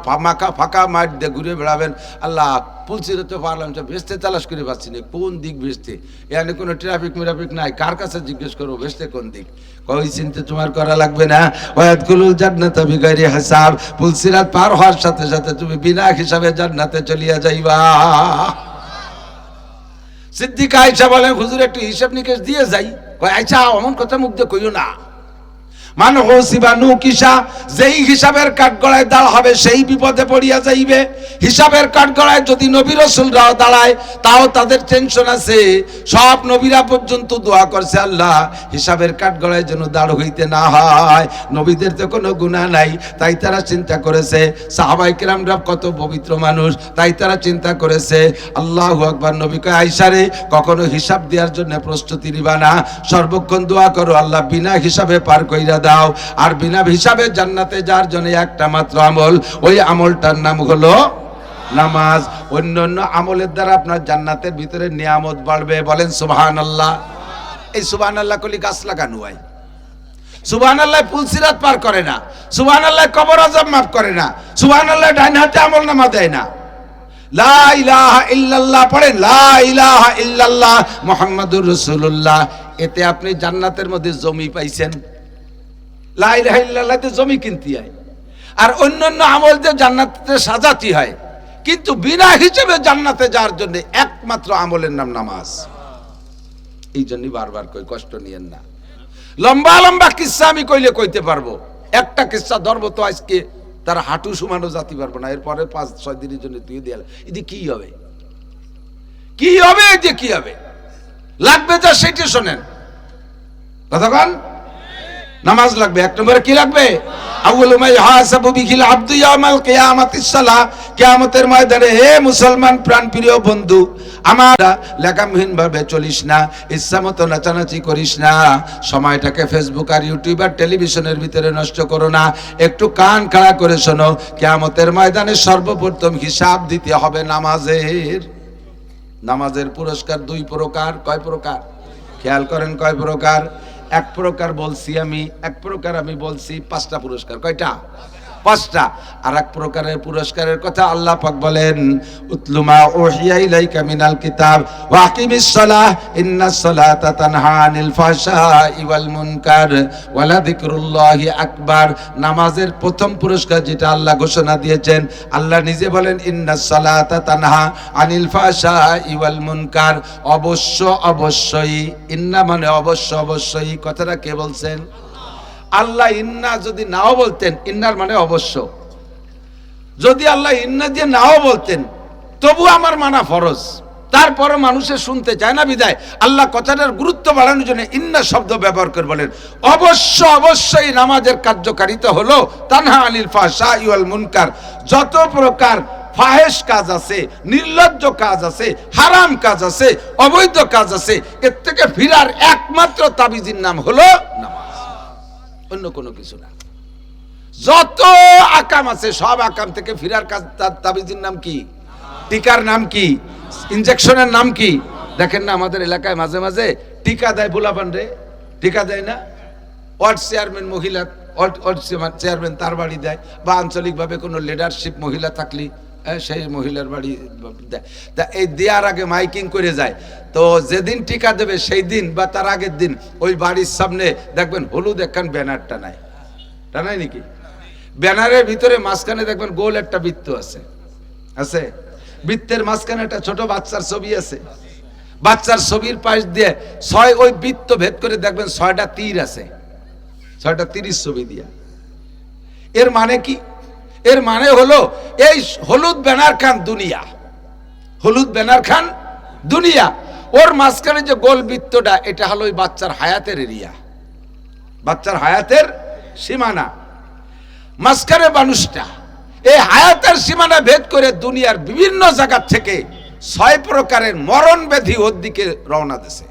ফাঁকা মাঠ দিয়ে ঘুরে বেড়াবেন। আল্লাহ পুলসিরাতে পারলাম, ভেস্তে তালাশ করে পাচ্ছি না, কোন দিক ভেস্তে, এখানে কোনো ট্রাফিক মিরাফিক নাই, কার কাছে জিজ্ঞেস করবো ভেস্তে কোন দিক? কই চিন্তা তোমার করা লাগবে না। ওয়ায়াদখুলুল জান্নাতা বিগাইরি হিসাব। পুলসিরাত পার হওয়ার সাথে সাথে তুমি বিনা হিসাবে জান্নাতে চলিয়া যাইবা। সিদ্দিক আয়েশা বলেন, হুজুর একটু হিসাব নিকেশ দিয়ে যাই। কয় আয়েশা অমন কথা মুখ দিয়ে কইও না। মানে হোসিবানু কিসা, যেই হিসাবের কাঠগড়ায় দাঁড় হবে সেই বিপদে পড়িয়া যাইবে। হিসাবের কাঠগড়ায় যদি নবী রাসূলরাও দাঁড়ায় তাও তাদের টেনশন আছে। সব নবীরা পর্যন্ত দোয়া করছে, আল্লাহ হিসাবের কাঠগড়ায় যেন দাঁড় হইতে না হয়। নবীদের তো কোনো গুনাহ নাই, তাই তারা চিন্তা করেছে। সাহাবায়ে কেরামরা কত পবিত্র মানুষ, তাই তারা চিন্তা করেছে। আল্লাহু আকবার। নবী কয় আয়েশা রে, কখনো হিসাব দেওয়ার জন্য প্রস্তুতি নিবা না, সর্বক্ষণ দোয়া করো আল্লাহ বিনা হিসাবে পার কইরা দাও। আর বিনা হিসাবে জান্নাতে যাওয়ার জন্য একটা মাত্র আমল, ওই আমলটার নাম হলো নামাজ। অন্য অন্য আমলের দ্বারা আপনার জান্নাতের ভিতরে নিয়ামত বাড়বে। বলেন সুবহানাল্লাহ। এই সুবহানাল্লাহ কলি গাছ লাগানো হয়। সুবহানাল্লাহ পুলসিরাত পার করে না, সুবহানাল্লাহ কবর আযাব মাফ করে না, সুবহানাল্লাহ ডান হাতে আমল নামা দেয় না। লা ইলাহা ইল্লাল্লাহ পড়েন, লা ইলাহা ইল্লাল্লাহ মুহাম্মাদুর রাসূলুল্লাহ। এতে আপনি জান্নাতের মধ্যে জমি পাইছেন। লা ইলাহা ইল্লাল্লাহতে জমি কিনতে হয়, আর অন্যান্য আমল দিয়ে জান্নাতে সাজাতে হয়। কিন্তু বিনা হিসেবে জান্নাতে যাওয়ার জন্য একমাত্র আমলের নাম নামাজ। এই জন্য বারবার কই, কষ্ট নিয়েন না। লম্বা লম্বা কিস্সা আমি কইলে কইতে পারবো, একটা কিস্সা ধরবো তো আজকে তারা হাঁটু সমানো যাতে পারবো না। এরপরে 5-6 দিনের জন্য তুই দিয়ে এদি কি হবে, কি হবে, যে কি হবে লাগবে যা সেটা শোনেন। কতক্ষণ নামাজ লাগবে। 1 নম্বরে কি লাগবে? আউয়ালু মা ইহাসাবু বিহিল আবদু ইয়াউমাল কিয়ামাতিস সালাহ। কিয়ামতের ময়দানে হে মুসলমান প্রাণপ্রিয় বন্ধু, আমরা লেখামহীন ভাবে চলিস না, ইচ্ছামতো নাচানাচি করিস না, সময়টাকে ফেসবুক আর ইউটিউব আর টেলিভিশনের ভিতরে নষ্ট করো না। একটু কান খাড়া করে শোনো, কিয়ামতের ময়দানে সর্বপ্রথম হিসাব দিতে হবে নামাজের। নামাজের পুরস্কার 2 প্রকার। কয় প্রকার? খেয়াল করেন, কয় প্রকার? 1 প্রকার বলছি আমি, 1 প্রকার আমি বলছি, 5টা পুরস্কার। কয়টা? 5টা। আর 1 প্রকারের পুরস্কারের কথা আল্লাহ পাক বলেন, উতলু মা উহিয়া ইলাইকা মিনাল কিতাব ওয়া আকিমিস সালাহ ইন্নাস সালাতা তানহা আনিল ফাহশাই ওয়াল মুনকার ওয়া লাযিকরুল্লাহি আকবার। নামাজের প্রথম পুরস্কার যেটা আল্লাহ ঘোষণা দিয়েছেন, আল্লাহ নিজে বলেন ইন্নাস সালাতা তানহা আনিল ফাহশাই ওয়াল মুনকার। অবশ্যই, ইন্না মানে অবশ্যই। কথাটা কে বলছেন? আল্লাহ। ইন্না যদি নাও বলতেন, ইন্নার মানে অবশ্য, যদি আল্লাহ ইন্না দিয়ে নাও বলতেন তবু আমার মানা ফরজ। তারপরে মানুষে শুনতে চায় না বিদায় আল্লাহ কথাটার গুরুত্ব বাড়ানোর জন্য ইন্না শব্দ ব্যবহার করে বলেন অবশ্যই নামাজের কার্যকারিতা হলো তানহা আনিল ফাহশাই ওয়াল মুনকার। যত প্রকার ফাহেশ কাজ আছে, নির্লজ্জ কাজ আছে, হারাম কাজ আছে, অবৈধ কাজ আছে, এর থেকে ফিরার একমাত্র তাবিজের নাম হলো নামাজ, অন্য কোনো কিছু না। যত আকাম আছে সব আকাম থেকে ফিরার কাজ, তার তাবিজের নাম কি? টিকার নাম কি? ইনজেকশনের নাম কি? দেখেন না আমাদের এলাকায় মাঝে মাঝে টিকা দেয়, পোলাপান রে টিকা দেয় না, ওয়ার্ড চেয়ারম্যান মহিলা, ওয়ার্ড চেয়ারম্যান তার বাড়ি দেয়, বা আঞ্চলিকভাবে কোনো লিডারশিপ মহিলা থাকলে সেই মহিলার বাড়ি দেয়। তা এই দেওয়ার আগে মাইকিং করে যায়, তো যেদিন টিকা দেবে সেই দিন বা তার আগের দিন ওই বাড়ির সামনে দেখবেন হলুদ একখান ব্যানার টানায় নাকি, ব্যানারের ভিতরে মাঝখানে দেখবেন গোল একটা বৃত্ত আছে, আছে বৃত্তের মাঝখানে একটা ছোট বাচ্চার ছবি আছে, বাচ্চার ছবির পাশ দিয়ে ছয় ওই বৃত্ত ভেদ করে দেখবেন 6টা তীর আছে, 6টা তীর ছবি দিয়া। এর মানে কি? এর মানে হলো এই হলুদ ব্যানার খান দুনিয়া, হলুদ ব্যানার খান দুনিয়া, ওর মাঝখানে যে গোল বৃত্তটা এটা হলো ওই বাচ্চার হায়াতের এরিয়া, বাচ্চার হায়াতের সীমানা। মাঝখানে মানুষটা এই হায়াতের সীমানা ভেদ করে দুনিয়ার বিভিন্ন জায়গা থেকে 6 প্রকারের মরণ ব্যাধি ওর দিকে রওনা দিছে।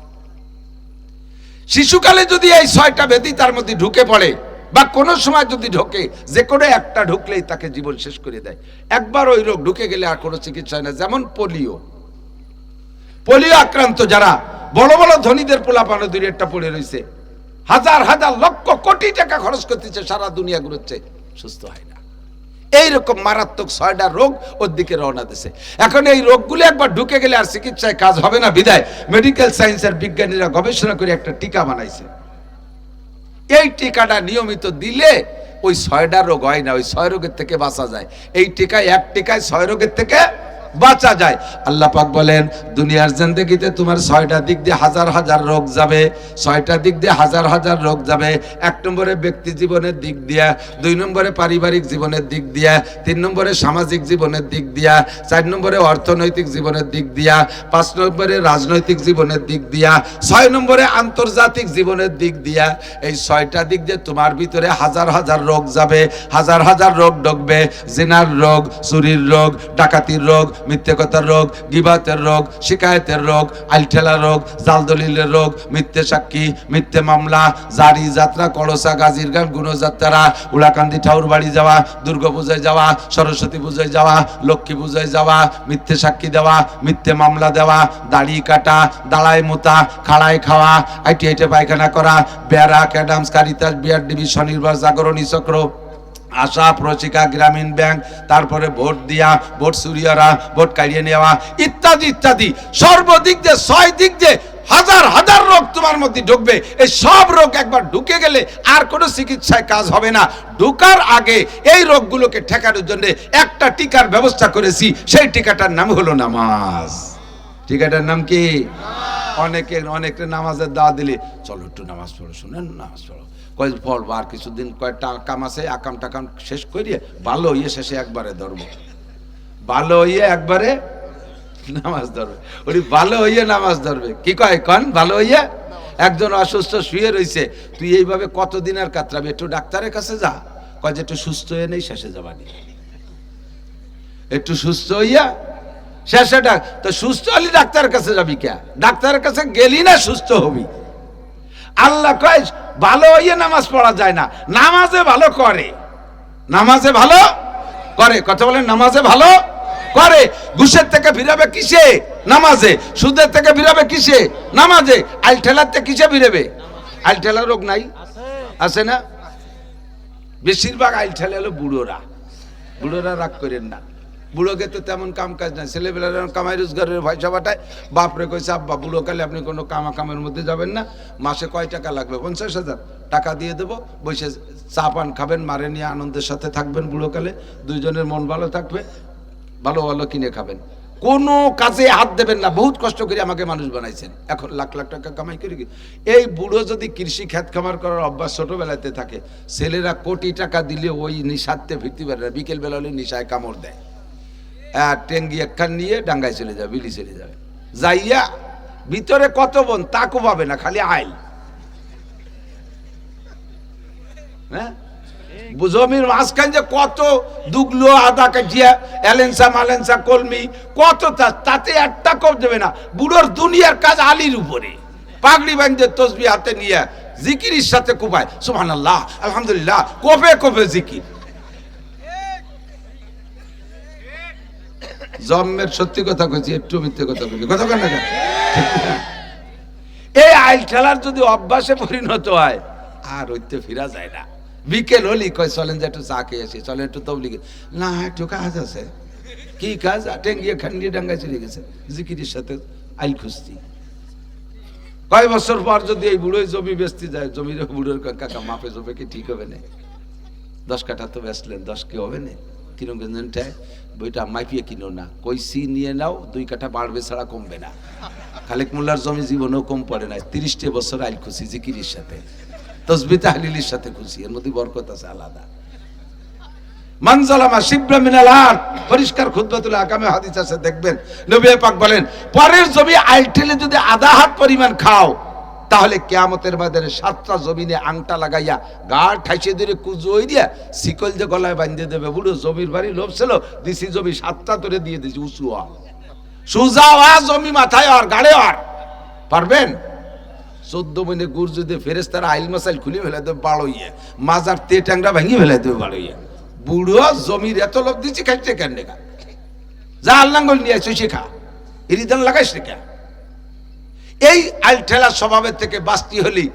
শিশুকালে যদি এই 6টা ব্যাধি তার মধ্যে ঢুকে পড়ে বা কোনো সময় যদি ঢোকে, যে কোনো একটা ঢুকলেই তাকে জীবন শেষ করে দেয়। একবার ওই রোগ ঢুকে গেলে আর কোনো চিকিৎসা হয় না। যেমন পোলিও, পোলিও আক্রান্ত যারা বড় বড় ধনীদের পোলাপানো দুই একটা পড়ে রয়েছে, হাজার হাজার লক্ষ কোটি টাকা খরচ করতেছে, সারা দুনিয়া ঘুরছে, সুস্থ হয় না। এইরকম মারাত্মক 6টা রোগ ওর দিকে রওনা দিছে। এখন এই রোগগুলো একবার ঢুকে গেলে আর চিকিৎসায় কাজ হবে না বিধায় মেডিকেল সায়েন্সের বিজ্ঞানীরা গবেষণা করে একটা টিকা বানাইছে। এই টিকাটা নিয়মিত দিলে ওই 6টা রোগ হয় না, ওই 6 রোগের থেকে বাঁচা যায়। এই টিকায়, এক টিকায় 6 রোগের থেকে বাঁচা যায়। আল্লাহ পাক বলেন দুনিয়ার জিন্দেগিতে তোমার 6টা দিক দিয়ে হাজার হাজার রোগ যাবে, 6টা দিক দিয়ে হাজার হাজার রোগ যাবে। 1 নম্বরে ব্যক্তি জীবনের দিক দিয়া, 2 নম্বরে পারিবারিক জীবনের দিক দিয়া, 3 নম্বরে সামাজিক জীবনের দিক দিয়া, 4 নম্বরে অর্থনৈতিক জীবনের দিক দিয়া, 5 নম্বরে রাজনৈতিক জীবনের দিক দিয়া, 6 নম্বরে আন্তর্জাতিক জীবনের দিক দিয়া। এই 6টা দিক দিয়ে তোমার ভিতরে হাজার হাজার রোগ যাবে, হাজার হাজার রোগ ঢুকবে। জিনার রোগ, চুরির রোগ, ডাকাতির রোগ, মিথ্যে কথার রোগ, গিবাতের রোগ, শিকায়েতের রোগ, আইলঠেলা রোগ, জাল দলিলের রোগ, মিথ্যে সাক্ষী, মিথ্যে মামলা, জারি যাত্রা, কলসা, গাজীর গান, গুণযাত্রা, উড়াকান্দি ঠাউর বাড়ি যাওয়া, দুর্গা পূজায় যাওয়া, সরস্বতী পূজায় যাওয়া, লক্ষ্মী পূজায় যাওয়া, মিথ্যে সাক্ষী দেওয়া, মিথ্যে মামলা দেওয়া, দাড়ি কাটা, দাঁড়ায় মোতা, খাড়ায় খাওয়া, আইটি আইটে পায়খানা করা, ব্যারাক, অ্যাডামস, কারিতাস, বিআরডিবি, স্বনির্ভর, জাগরণী চক্র, আশা, প্রশিকা, গ্রামীণ ব্যাংক, তারপরে ভোট দিয়া, ভোট চুরিয়ারা, ভোট কাড়িয়ে নেওয়া, ইত্যাদি ইত্যাদি। সর্বদিক দিয়ে 6 দিক দিয়ে হাজার হাজার রোগ তোমার মধ্যে ঢুকবে। এই সব রোগ একবার ঢুকে গেলে আর কোনো চিকিৎসায় কাজ হবে না। ঢুকার আগে এই রোগগুলোকে ঠেকানোর জন্য একটা টিকার ব্যবস্থা করেছি, সেই টিকাটার নাম হলো নামাজ। টিকাটার নাম কি? অনেকে নামাজের দাওয়া দিলে চলো একটু নামাজ পড়ো, শুনেন নামাজ পড়ো, কয় পড়বো আর কিছুদিন, কয়েকটা আকাম আছে, আকাম টাকাম শেষ করিয়ে ভালো হইয়ে শেষে একবারে ধরবো, ভালো হইয়ে একবারে নামাজ ধরবে। ওই ভালো হইয়ে নামাজ ধরবে, কি কয় কন? ভালো হইয়ে। একজন অসুস্থ শুয়ে রয়েছে, তুই এইভাবে কতদিন আর কাতরাবি, একটু ডাক্তারের কাছে যা। কয় যে একটু সুস্থ হয়ে নেই, শেষে যাবানি, একটু সুস্থ হইয়া শেষে তো সুস্থ হলি ডাক্তারের কাছে যাবি কে? ডাক্তারের কাছে গেলি না সুস্থ হবি। আল্লাহ কয় ভালো হইয়ে নামাজ পড়া যায় না, নামাজে ভালো করে, নামাজে ভালো করে। কথা বলেন, নামাজে ভালো করে। ঘুষের থেকে ফিরাবে কিসে? নামাজে। সুদের থেকে ফিরাবে কিসে? নামাজে। আইল ঠেলার থেকে কিসে ফিরাবে? আইল ঠেলার রোগ নাই? আছে না? বেশিরভাগ আইল ঠেলা হলো বুড়োরা। বুড়োরা রাগ করেন না, বুড়োকে তো তেমন কাম কাজ নাই, ছেলেবেলার কামাই রোজগারের পয়সা পাঠায়। বাপরে কইছে আব্বা বুড়ো কালে আপনি কোনো কামের মধ্যে যাবেন না, মাসে কয় টাকা লাগবে? 50,000 টাকা দিয়ে দেবো, বসে চা পান খাবেন, মারে নিয়ে আনন্দের সাথে থাকবেন। বুড়ো কালে দুইজনের মন ভালো থাকবে, ভালো ভালো কিনে খাবেন, কোনো কাজে হাত দেবেন না। বহুত কষ্ট করে আমাকে মানুষ বানাইছেন, এখন লাখ লাখ টাকা কামাই করে। এই বুড়ো যদি কৃষি খ্যাত খামার করার অভ্যাস ছোটবেলাতে থাকে, ছেলেরা কোটি টাকা দিলে ওই নিশাতে ফিরতে পারে না, বিকেল বেলা হলে নিশায় কামড় দেয়, টেঙ্গি একখান নিয়ে ডাঙ্গায় চলে যাবে, বিলি চলে যাবে। যাইয়া ভিতরে কত বন তাকও পাবে না, খালি আইল। হ্যাঁ, জমির মাঝখান যে কত দুগলো আদা কাটিয়া এলেন্সা মালেন্সা কলমি কত, তাতে একটা কম দেবে না। বুড়োর দুনিয়ার কাজ আলীর উপরে, পাগড়ি বান্ধে তসবি হাতে নিয়ে জিকিরের সাথে কোপায় সুবহানাল্লাহ আলহামদুলিল্লাহ, কোপে কোপে জিকির। জন্মের সত্যি কথা কইছি, একটু মিথ্যে কথা বলি, কথা কেন না? এই আইল খেলার যদি অভ্যাসে পরিণত হয় আর হইতে ফিরা যায় না। বিকেল হলি কয় চলেন যে একটু চা খেয়ে আসি, চলেন একটু তবলিগে, না একটু কাজ আছে। কি কাজ? টেঙ্গিয়ে খান্ডিয়ে ডাঙ্গায় চলে গেছে জিকিরের সাথে আইল খুঁজতি। কয় বছর পর যদি এই বুড়োই জমি বেচতে যায়, জমির বুড়োর কাকা মাপে জমে কি ঠিক হবে না? 10 কাঠা তো বেচলেন, 10 কি হবে না? কিরকমটায় বইটা মাইপিয়ে কিনো না, কইসি নিয়ে নাও, 2 কাঠা বাড়বে ছাড়া কমবে না। খালেক মোল্লার জমি জীবনেও কম পড়ে না। 30 বছর আইল খুশি জিকিরের সাথে, তসবিহ তাহলিলের সাথে খুশি, এর মধ্যে বরকত আছে আলাদা। মান জালামা শিবরা মিনাল আরদ, পরিষ্কার খুতবাতুল আহকামে হাদিস আছে, দেখবেন নবী পাক বলেন পরের জমি আইল ঠেলে যদি আধা হাত পরিমাণ খাও, তাহলে কিয়ামতের ময়দানে 7টা জমিনে আংটা লাগাইয়া গা ঠাইছে ধরে কুজোই দিয়া শিকল যে গলায় বাঁধে দেবে। বুড়ো জমির বাড়ি লোভ ছিল, দিছি জমি 7টা ধরে দিয়ে দিছি, উঁচু সুজা হওয়া জমি মাথায় আর গাড়ে আর পারবেন? 14 মহিনে গুড় যদি ফেরেস্তারা আইল মাসাইল খুলে ফেলে দেবে বাড়ইয়ে, মাজার তে ট্যাংরা ভেঙে ফেলে দেবে বাড়ইয়ে। বুড়ো জমির এত লোভ দিচ্ছি, খাইতে কেন দেখা যা আল্লাঙ্গল নিয়ে আসো শেখা, ইরিদান লাগাইস রেখা। এই আইল ঠেলা স্বভাবের থেকে বাঁচতে হলি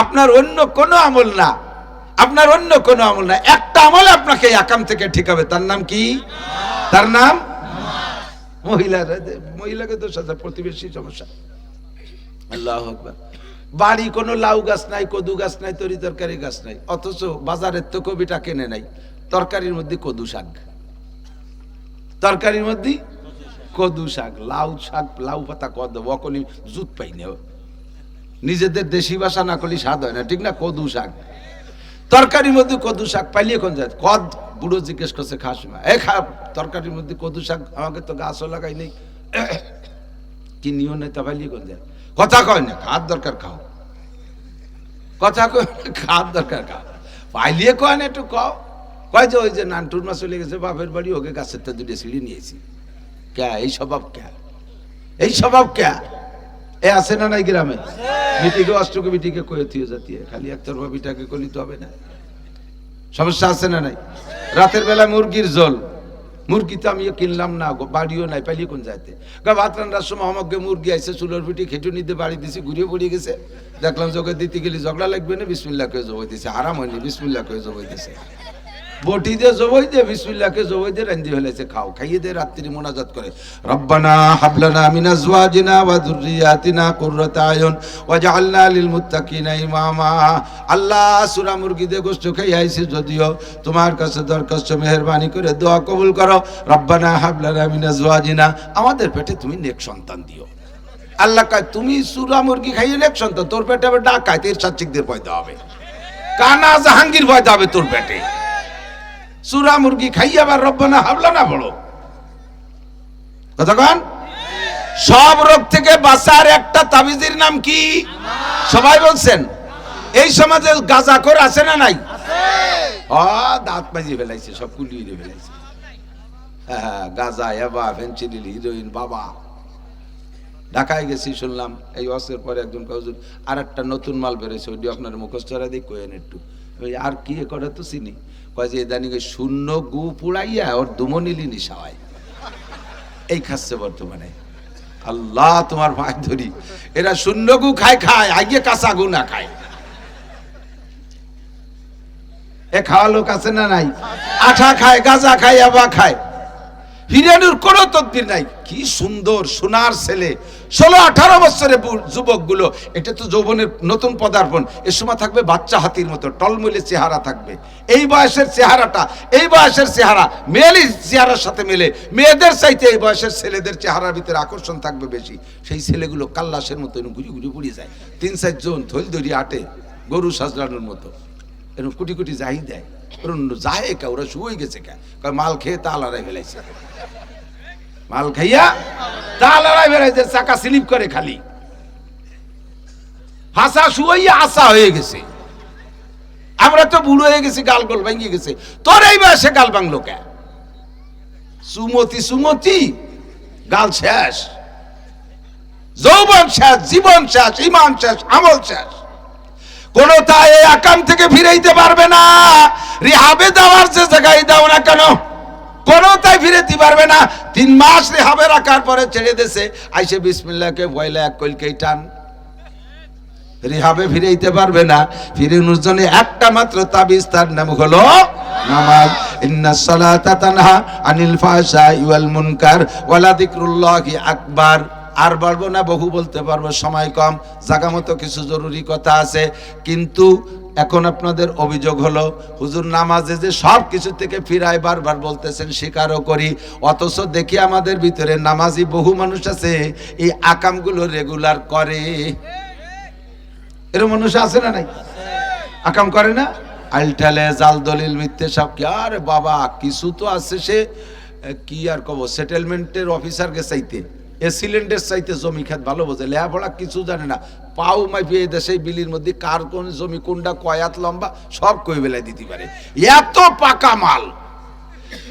আপনার অন্য কোনো আমল না, আপনার অন্য কোনো আমল না, একটা আমলে আপনাকে আকাম থেকে ঠিক হবে। তার নাম কি? তার নাম মহিলাকে তো সাথে প্রতিবেশী সমস্যা। আল্লাহু আকবার। বাড়ি কোনো লাউ গাছ নাই, কদু গাছ নাই, তরি তরকারি গাছ নাই, অথচ বাজারের তো কবিটা কেনে নাই। তরকারির মধ্যে কদু শাক, তরকারির মধ্যে কদু শাক, লাউ শাক, লাউ পাতা কদ অকলি জুত পাই না, নিজেদের দেশি ভাষা না করলে স্বাদ হয় না, ঠিক না? কদু শাক, তরকারির মধ্যে কদু শাক পাইলে কোন যায় কদ। বুড়ো জিজ্ঞেস করছে খাস মা, এ খা তরকারির মধ্যে কদু শাক, আমাকে তো গাছও লাগাই নেই, কি নিও নেই, তা পাইলে কোন যায়? কথা কয় না, খাওয়ার দরকার খাও, কথা কয় খাওয়ার দরকার খাও, পাইলিয়ে কয় না একটু কও। কয় যে ওই যে নানটুর মা চলে গেছে বাপের বাড়ি, ওকে গাছের তা 2 সিঁড়ি নিয়েছি। ক্যা এই স্বভাব? ক্যা এই স্বভাব? ক্যা এ আছে না নাই গ্রামে? বিটিকে অষ্টকে বিটিকে কয়ে থিয়ে জাতি, খালি একতরফা বিটাকে করলি তো হবে না। সমস্যা আছে না নাই? রাতের বেলা মুরগির ঝোল, মুরগি তো আমিও কিনলাম না, বাড়িও নাই, পাইলি কোন যাইতে? ভাত রান্নার সময় আমাকে মুরগি আইসে, চুলোর পিঠি খেটু নিতে বাড়ি দিছি, ঘুরিয়ে পড়িয়ে গেছে। দেখলাম যোগে দিতে গেলে ঝগড়া লাগবে না, বিসমিল্লাহ কে জবাই দিছে, আরাম হয়নি, বিসমিল্লাহ কে জবাই দিছে, বটি দিয়ে জবাই দিয়ে বিসমিল্লাহকে জবাই দিয়ে রান্ধি ফেলেছে। খাও, খাইয়ে দিয়ে রাত্রি মোনাজাত করে রব্বানা হাবলানা মিন আজওয়াজিনা ওয়া যুররিয়াতিনা কুররাতা আয়ুন ওয়াজআলনা লিল মুত্তাকিনা ইমামা। আল্লাহ সূরা মুরগি দিয়ে গোশত খাই আইছে, যদিও তোমার কাছে দরখাস্ত, মেহেরবানি করে দোয়া কবুল করো। রব্বানা হাবলানা মিন আজওয়াজিনা, আমাদের পেটে তুমি নেক সন্তান দিও। আল্লাহ কয় তুমি সূরা মুরগি খাইয়ে নেক সন্তান, তোর পেটে আবার ডাকায় তের সাচ্চিকদের পয়দা হবে, কানা জাহাঙ্গীর পয়দা হবে তোর পেটে। সূরা মুরগি খাইয়ে আবার রব্বানা হাবলানা বলো, কতক্ষণ? সব রোগ থেকে বাঁচার একটা তাবিজের নাম কি? সবাই বলছেন। এই সমাজে গাঁজাখোর আছে না নাই? দাঁত বাজিয়ে ফেলাইছে, সব কুলিয়ে ফেলাইছে। হ্যাঁ, গাঁজা, এবা, ফেন্সিডিল, হিরোইন। বাবা ঢাকায় গেছি, শুনলাম এই ওয়াজের পরে একজন হুজুর আর একটা নতুন মাল বেরোছে, ওইটি আপনার মুখস্থরা দিয়ে কয়েন একটু। ওই আর কি করে তো চিনি, কয় যে ইদানিং শূন্য গু পুড়াইয়া ওর দুমনিলি নিশাওয়ায়, এই খাচ্ছে বর্তমানে। আল্লাহ তোমার ভাই ধরি, এরা শূন্য গু খায়, খায় আগে কাঁচা গু না খায়। এ খাওয়া লোক আছে না নাই? আঠা খায়, গাঁজা খায়, আবা খায়, হিরানুর কোনো তদবির নাই। কি সুন্দর সোনার ছেলে, 16-18 বছরের যুবক গুলো, এটা তো যৌবনের নতুন পদার্পণ। এ সময় থাকবে বাচ্চা হাতির মতো টলমলে চেহারা থাকবে। এই বয়সের চেহারাটা, এই বয়সের চেহারা মেয়েলি চেহারার সাথে মেলে, মেয়েদের চাইতে এই বয়সের ছেলেদের চেহারার ভিতরে আকর্ষণ থাকবে বেশি। সেই ছেলেগুলো কাল্লাসের মতো ঘুরি ঘুরি পুড়িয়ে যায়, 3-4 জন ধৈল ধরি আটে, গরু সাজলানোর মতো এরকম কোটি কোটি যাই দেয়। যায় কা, ওরা শুয়ে গেছে কা, মাল খেয়ে তাল হারাই ফেলাইছে। মাল খাইয়া তালারাই বেড়াইছে, চাকা স্লিপ করে খালি হাসা শুয়াইয়া আসা হয়ে গেছে। আমরা তো বুড়ো হয়ে গেছি, গাল গোল ভাঙিয়ে গেছে, তোর এই বয়সে গাল ভাঙলো কে? সুমতি সুমতি গাল শেষ, যৌবন শেষ, জীবন শেষ, ইমান শেষ, আমল শেষ। কোন তাই আকাম থেকে ফিরাইতে পারবে না। রিহাবে দেওয়ার যে জায়গায় দাও না কেন, কোন তাই ফিরাইতে পারবে না। 3 মাস রিহাবে রাখার পরে ছেড়ে দেশে আইসে বিসমিল্লাহকে পয়লা এক কইলকেই টান, রিহাবে ফিরাইতে পারবে না। ফিরানোর জন্য একটা মাত্র তাবিজ, তার নাম হলো নামাজ। ইন্নাস সালাতা তানহা আনিল ফাহশাই ওয়াল মুনকার ওয়ালা যিকরুল্লাহি আকবার। আর বলবো না, বহু বলতে পারবো, সময় কম, জায়গা মতো কিছু জরুরি কথা আছে। কিন্তু এখন আপনাদের অভিযোগ হলো হুজুর নামাজে যে সব কিছু থেকে ফিরায় বারবার বলতেছেন, স্বীকারও করি, অথচ দেখি আমাদের ভিতরে নামাজি বহু মানুষ আছে এই আকামগুলো রেগুলার করে। এরকম মানুষ আছে না নাই? আকাম করে না, আলটালে জাল দলিল মিথ্যে সব কি। আরে বাবা, কিছু তো আছে, সে কি আর কব, সেটেলমেন্টের অফিসারকে চাইতে, এসিলেন্টের চাইতে জমি খেত ভালো বোঝে, লেহাপড়া কিছু জানে না, পাও মাইপিয়ে দেশে বিলির মধ্যে কার কোন জমি কোনটা কয়াত লম্বা সব কই বেলায় দিতে পারে। এত পাকা মাল,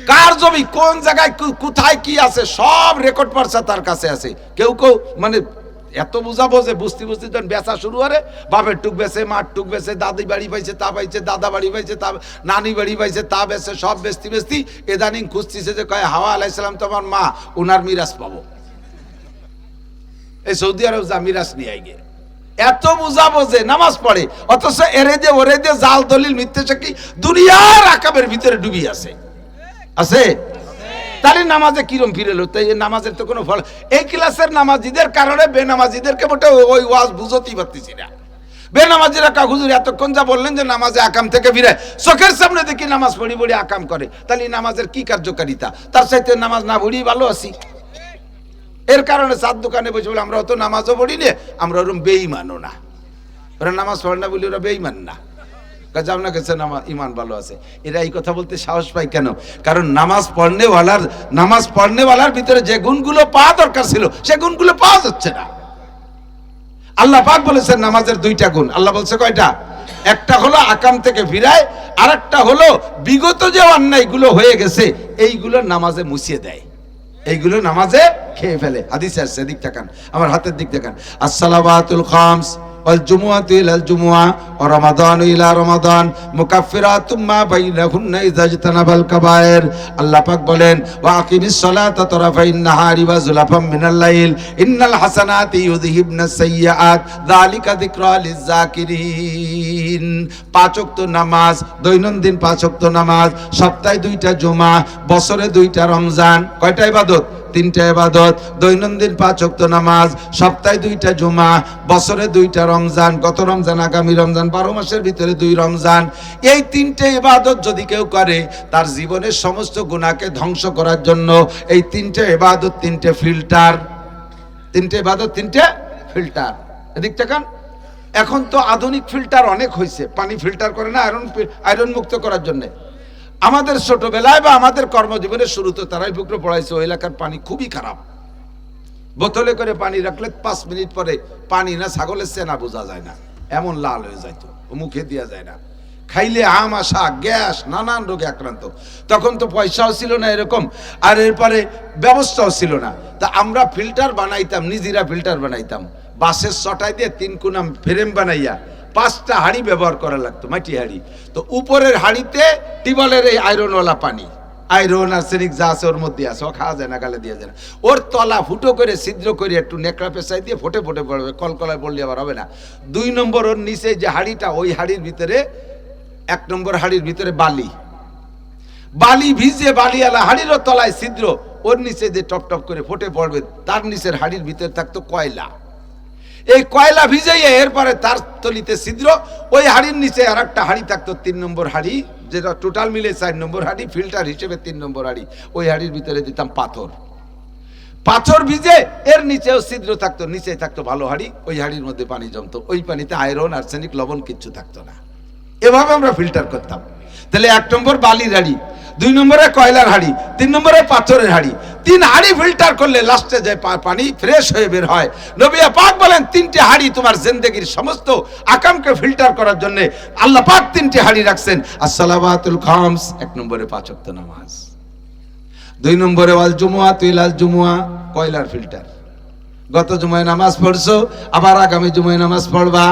কার জমি কোন জায়গায় কোথায় কি আছে সব রেকর্ড পারছে তার কাছে আছে। কেউ কেউ মানে এত বুঝাবো যে বুঝতে বুঝতে যখন বেচা শুরু করে, বাপের টুক বেছে, মাঠ টুক বেছে, দাদি বাড়ি পাইছে তা পাইছে, দাদা বাড়ি পাইছে তা, নানি বাড়ি পাইছে তা বেছে, সব বেচতি বেচতি এদানিং খুঁজতেছে যে কয় হাওয়া আলাইসালাম তো আমার মা, ওনার মিরাজ পাবো, এই সৌদি আরব যা মিরাজ নিয়ে আই গে। এত বুঝাবো যে নামাজ পড়ে, অথচ এরে দিয়ে ওরে দিয়ে জাল দলিল মিথ্যে সাক্ষী দুনিয়ার আকামের ভিতরে ডুবি আছে। আছে তাহলে নামাজে কিরম ফিরেলো? তাই নামাজের তো কোনো ফল। এই ক্লাসের নামাজিদের কারণে বেনামাজিদেরকে মোটে ওই ওয়াজ বুঝতেই পারতেছি না। বেনামাজিরা কা হুজুর এতক্ষণ যা বললেন যে নামাজে আকাম থেকে ফিরে, চোখের সামনে দেখি নামাজ পড়ি পড়ি আকাম করে, তাহলে নামাজের কি কার্যকারিতা? তার চাইতে নামাজ না পড়ি ভালো আছি। এর কারণে চার দোকানে বসে বলে আমরা অত নামাজও পড়ি নে, আমরা ওরকম বেঈমানও না। ওরা নামাজ পড়ে না বলি ওরা বেঈমান না, কাজে আপনার কাছে ইমান ভালো আছে। এরা এই কথা বলতে সাহস পায় কেন? কারণ নামাজ পড়নেওয়ালার ভিতরে যে গুণগুলো পাওয়া দরকার ছিল সে গুণগুলো পাওয়া যাচ্ছে না। আল্লাহ পাক বলেছেন নামাজের 2টা গুণ। আল্লাহ বলছে কয়টা? একটা হলো আকাম থেকে ফিরায়, আর একটা হলো বিগত যে অন্যায়গুলো হয়ে গেছে এইগুলো নামাজে মুছিয়ে দেয়, এইগুলো নামাজে খেয়ে ফেলে। হাদিসে আসছে, দিক তাকান, আমার হাতের দিক তাকান। আসসালাওয়াতুল খামস ওয়াল জুমুআতু ইলাল জুমুআ ওয়া রমাদানু ইলা রমাদান মুকাফফিরাতুম মা বাইনাহুন্না ইযা ইজতানাবাল কাবায়ের। আল্লাহ পাক বলেন ওয়া আকিমিস সালাতা তারাফাইন নাহারি ওয়া যুলাফাম মিনাল লাইল ইন্নাল হাসানাতি ইউযহিবনাস সাইয়্যাত যালিকা যিকরা লিয-যাকিরিন। 5 ওয়াক্ত নামাজ, দৈনন্দিন 5 ওয়াক্ত নামাজ, সপ্তাহে 2টা জুমা, বছরে 2টা রমজান। কয়টা ইবাদত? 3টা ইবাদত। দৈনন্দিন 5 ওয়াক্ত নামাজ, সপ্তাহে 2টা জুমা, বছরে 2টা রমজান। কত রমজান? আগামী রমজান, 12 মাসের ভিতরে 2 রমজান। এই 3টে ইবাদত যদি কেউ করে তার জীবনের সমস্ত গুনাহকে ধ্বংস করার জন্য এই 3টে ইবাদত 3টে ফিল্টার। 3টে ইবাদত 3টে ফিল্টার। এদিক তাকান। এখন তো আধুনিক ফিল্টার অনেক হয়েছে, পানি ফিল্টার করে না আয়রন মুক্ত করার জন্য। আমাদের ছোটবেলায় বা আমাদের কর্মজীবনের শুরুতে তারাই পুকুরে পড়াইছে ওই এলাকার পানি খুবই খারাপ। বোতলে করে পানি রাখলে 5 মিনিট পরে পানি না ছাগলের চেনা বোঝা যায় না, এমন লাল হয়ে যাইতো, মুখে দেওয়া যায় না, খাইলে আমাশা, গ্যাস, নানান রোগে আক্রান্ত। তখন তো পয়সাও ছিল না এরকম, আর এরপরে ব্যবস্থাও ছিল না। তা আমরা ফিল্টার বানাইতাম, নিজেরা ফিল্টার বানাইতাম। বাঁশের চটাই দিয়ে 3 কোনা ফ্রেম বানাইয়া 5টা হাঁড়ি ব্যবহার করা লাগতো, মাটি হাঁড়ি। তো উপরের হাঁড়িতে টিবলের এই আয়রনওয়ালা পানি, আয়রন আর্সেনিক যা আছে ওর মধ্যে আছে, ও খাওয়া যায় না, গালে দেওয়া যায় না। ওর তলা ফুটো করে ছিদ্র করে একটু নেকড়া পেঁচাই দিয়ে ফোটে ফোটে পড়বে, কলকলায় পড়লে আবার হবে না। 2 নম্বর ওর নিচে যে হাঁড়িটা, ওই হাঁড়ির ভিতরে 1 নম্বর হাঁড়ির ভিতরে বালি ভিজে, বালিওয়ালা হাঁড়িরও তলায় ছিদ্র, ওর নিচে যে টপ টপ করে ফোটে পড়বে তার নিচের হাঁড়ির ভিতরে থাকতো কয়লা। এই কয়লা ভিজাইয়ে এরপরে তার তলিতে ছিদ্র, ওই হাঁড়ির নিচে আর একটা হাঁড়ি থাকতো 3 নম্বর হাঁড়ি, যেটা টোটাল মিলে 4 নম্বর হাঁড়ি, ফিল্টার হিসেবে 3 নম্বর হাঁড়ি। ওই হাঁড়ির ভিতরে দিতাম পাথর ভিজে, এর নিচেও ছিদ্র থাকতো, নিচে থাকতো ভালো হাঁড়ি, ওই হাঁড়ির মধ্যে পানি জমতো। ওই পানিতে আয়রন, আর্সেনিক, লবণ কিচ্ছু থাকতো না। এভাবে আমরা ফিল্টার করতাম। তাহলে 1 নম্বর বালির হাঁড়ি, 2 নম্বরে কয়লার হাড়ি, 3 নম্বরে পাথরের হাড়ি। 3 হাড়ি ফিল্টার করলে লাস্টে যে পানি ফ্রেশ হয়ে বের হয়। নবী পাক বলেন 3টি হাড়ি তোমার জিন্দেগির সমস্ত আকামকে ফিল্টার করার জন্য আল্লাহ পাক 3টি হাড়ি রাখছেন। আসসালাওয়াতুল খামস, 1 নম্বরে 5 ওয়াক্ত নামাজ, 2 নম্বরে ওয়াল জুমুআতু ইলাল জুমুআ, কয়লার ফিল্টার। গত জুমায় নামাজ পড়ছো, আবার আগামী জুমায় নামাজ পড়বা,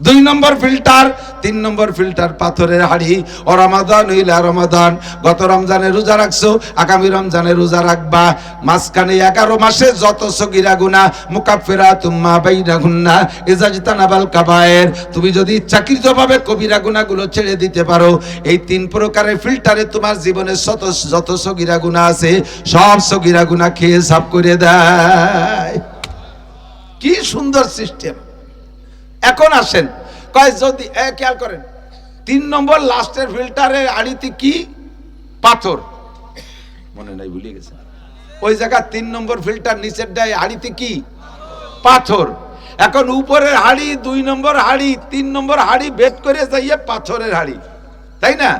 2 নম্বর ফিল্টার। 3 নম্বর ফিল্টার পাথরের হাড়ি। ও রমাদান ইলা রমাদান, গত রমজানে রোজা রাখছো, আগামী রমজানে রোজা রাখবা। মাঝখানে 11 মাসে যত সগীরা গুনাহ মুকাফফিরাতুম মা বাইনাহুন্না ইযা জিতানাবাল কাবায়ের, তুমি যদি ইচ্ছাকৃতভাবে কবিরা গুনাহগুলো ছেড়ে দিতে পারো, এই 3 প্রকারের ফিল্টারে তোমার জীবনে যত সগীরা গুনাহ আছে সব সগীরা গুনাহ খেয়ে সাফ করে দেয়। কি সুন্দর সিস্টেম। এখন আসেন, কয় যদি খেয়াল করেন 3 নম্বর লাস্টের ফিল্টারের আড়িতে কি? পাথর। মনে নাই, ভুলে গেছে ওই জায়গা। 3 নম্বর ফিল্টার নিচের ডায় হাড়িতে কি? পাথর। এখন উপরের হাড়ি 2 নম্বর হাড়ি, 3 নম্বর হাড়ি বেদ করে যাইয়ে পাথরের হাড়ি, তাই না?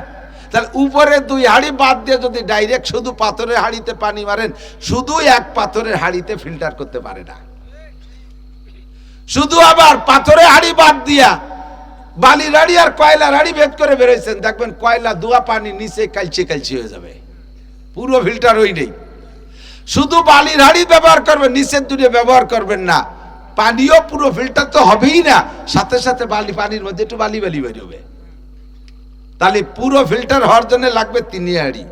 তাহলে উপরে 2 হাড়ি বাদ দিয়ে যদি ডাইরেক্ট শুধু পাথরের হাড়িতে পানি মারেন, শুধু এক পাথরের হাড়িতে ফিল্টার করতে পারে না। শুধু আবার পাথরে হাড়ি বাদ দিয়া বালির হাড়ি আর কয়লার হাড়ি ভেদ করে বেরোইছেন, দেখবেন কয়লা ধোয়া পানি নিচে কালচে কালচে হয়ে যাবে, পুরো ফিল্টার হই নেই। শুধু বালির হাড়ি ব্যবহার করবেন, নিচের দুটো ব্যবহার করবেন না, পানিও পুরো ফিল্টার তো হবেই না, সাথে সাথে পানির মধ্যে একটু বালি বালি বেরোবে। তাহলে পুরো ফিল্টার হওয়ার জন্য লাগবে 3 হাড়ি।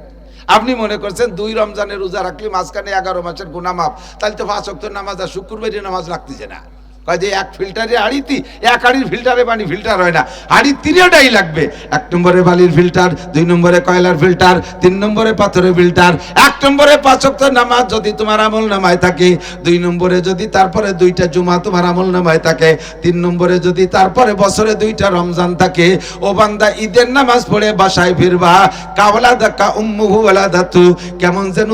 আপনি মনে করছেন 2 রমজানে রোজা রাখলে মাঝখানে 11 মাসের গুনাহ মাফ, তাহলে তো 5 ওয়াক্ত নামাজ আর শুক্রবারের নামাজ লাগতেছে না। কয় যে এক ফিল্টারে হাড়িতে, এক হাড়ির ফিল্টারে পানি ফিল্টার হয় না, হাড়ি 3টাই লাগবে। 1 নম্বরে বালির ফিল্টার, 2 নম্বরে কয়লার ফিল্টার, 3 নম্বরে পাথরের ফিল্টার। 1 নম্বরে 5 ওয়াক্ত নামাজ যদি তোমার আমল নামায় থাকে, 2 নম্বরে যদি তারপরে 2টা জুমা তোমার আমল নামায় থাকে, 3 নম্বরে যদি তারপরে বছরে 2টা রমজান থাকে, ও বান্দা ঈদের নামাজ পড়ে বাসায় ফিরবা, কাওলা দাকা উম্মুহু ওয়ালাদাতু, কেমন যেন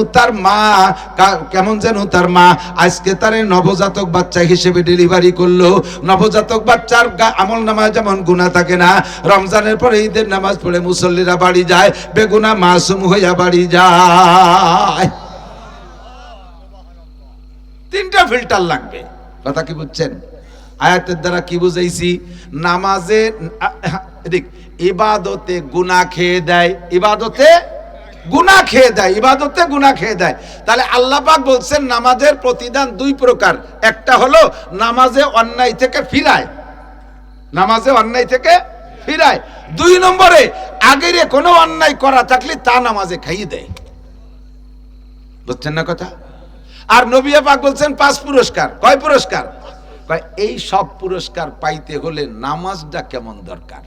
তার মা আজকে তার নবজাতক বাচ্চা হিসেবে ডেলিভারি করলো। নবজাতক বাচ্চার আমল নামায় যেমন গুনাহ থাকে না, রমজানের পরে ঈদের নামাজ পড়ে মুসল্লিরা বাড়ি যায় বেগুনাহ মাসুম হইয়া বাড়ি যায়। 3টা ফিল্টার লাগবে। কথা কি বুঝছেন? আয়াতের দ্বারা কি বুঝাইছি? নামাজে দেখ ইবাদতে গুনাহ খেয়ে দেয়, ইবাদতে গুনাহ খেয়ে দেয়, ইবাদতে গুনাহ খেয়ে দেয়। তাহলে আল্লাহ পাক বলছেন নামাজের প্রতিদান 2 প্রকার। একটা হলো নামাজে অন্যায় থেকে ফিরায়, নামাজে অন্যায় থেকে ফিরায়। 2 নম্বরে আগের কোনো অন্যায় করা থাকলে তা নামাজে খাইয়ে দেয়। বুঝছেন না কথা? আর নবী পাক বলছেন 5 পুরস্কার। কয় পুরস্কার? কয় এই সব পুরস্কার পাইতে হলে নামাজটা কেমন দরকার।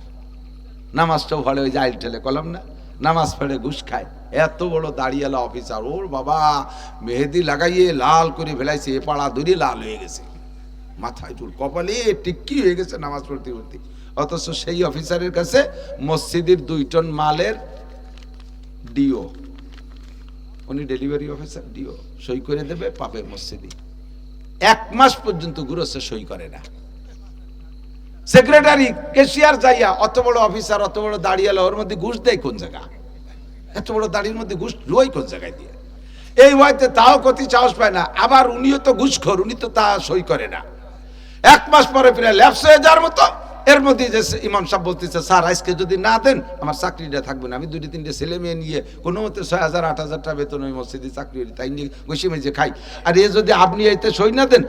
নামাজটাও ভালো, ওই যে আইল ঠেলে কলম না, নামাজ পড়ে ঘুষ খায়, এত বড় দাঁড়িয়েলা অফিসার, ওর বাবা মেহেদি লাগাইয়ে লাল করে ফেলাইছে, এ পাড়া ধরে লাল হয়ে গেছে, মাথায় চুল, কপালে টিক্কি হয়ে গেছে নামাজ পড়তে পড়তে। অথচ সেই অফিসারের কাছে মসজিদের 2 টন মালের ডিও, উনি ডেলিভারি অফিসার, ডিও সই করে দেবে, পাবে মসজিদে। 1 মাস পর্যন্ত গুরুসে সই করে না। সেক্রেটারি কেশিয়ার যাইয়া, অত বড় অফিসার, অত বড় দাঁড়িয়ালা, ওর মধ্যে ঘুষ দেয় কোন জায়গা? এত বড় দাড়ির মধ্যে ঘুষ রই কোন জায়গায় দিয়ে? এই হয়তো তাও কতি সাহস পায় না। আবার উনিও তো ঘুষখোর, উনি তো তা সই করে না। 1 মাস পরে ফিরে ল্যাপস হয়ে যাওয়ার মতো। এর মধ্যে যে ইমাম সাহেব বলতেছে, স্যার আজকে যদি না দেন আমার চাকরিটা থাকবে না, আমি 2-3টে ছেলে মেয়ে নিয়ে কোনো মতে 6,000-8,000 টাকা বেতন ওই মসজিদে চাকরি, তাই নিয়ে বসে মেজে খাই। আর এ যদি আপনি এতে সই না দেন,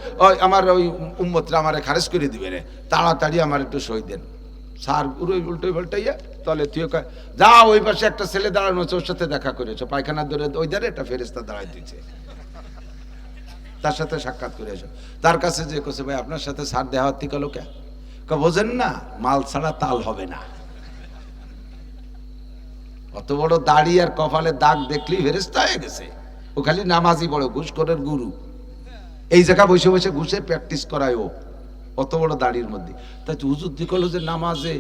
আমার ওই উম্মতরা আমার খারেজ করে দিবে রে, তাড়াতাড়ি আমার একটু সই দেন। স্যার উল্টোই পাল্টাইয়া তাহলে তুই যা, ওই পাশে একটা ছেলে দাঁড়ানো আছে, ওর সাথে দেখা করেছো, পায়খানার ধরে ওই ধারে একটা ফেরেস্তা দাঁড়াই দিচ্ছে, তার সাথে সাক্ষাৎ করে এসো। তার কাছে যে কোসে, ভাই আপনার সাথে স্যার দেখা হতে গেল কে? বোঝেন না, মাল ছাড়া তাল হবে না। অত বড় দাড়ি আর কপালে দাগ দেখলেই ফেরেশতা হয়ে গেছে। ও খালি নামাজি বড় ঘুষখোরের গুরু। এই জায়গা বসে বসে ঘুষের প্র্যাকটিস করায় ও, অত বড় দাড়ির মধ্যে। তাই হুজুর দিকল যে নামাজে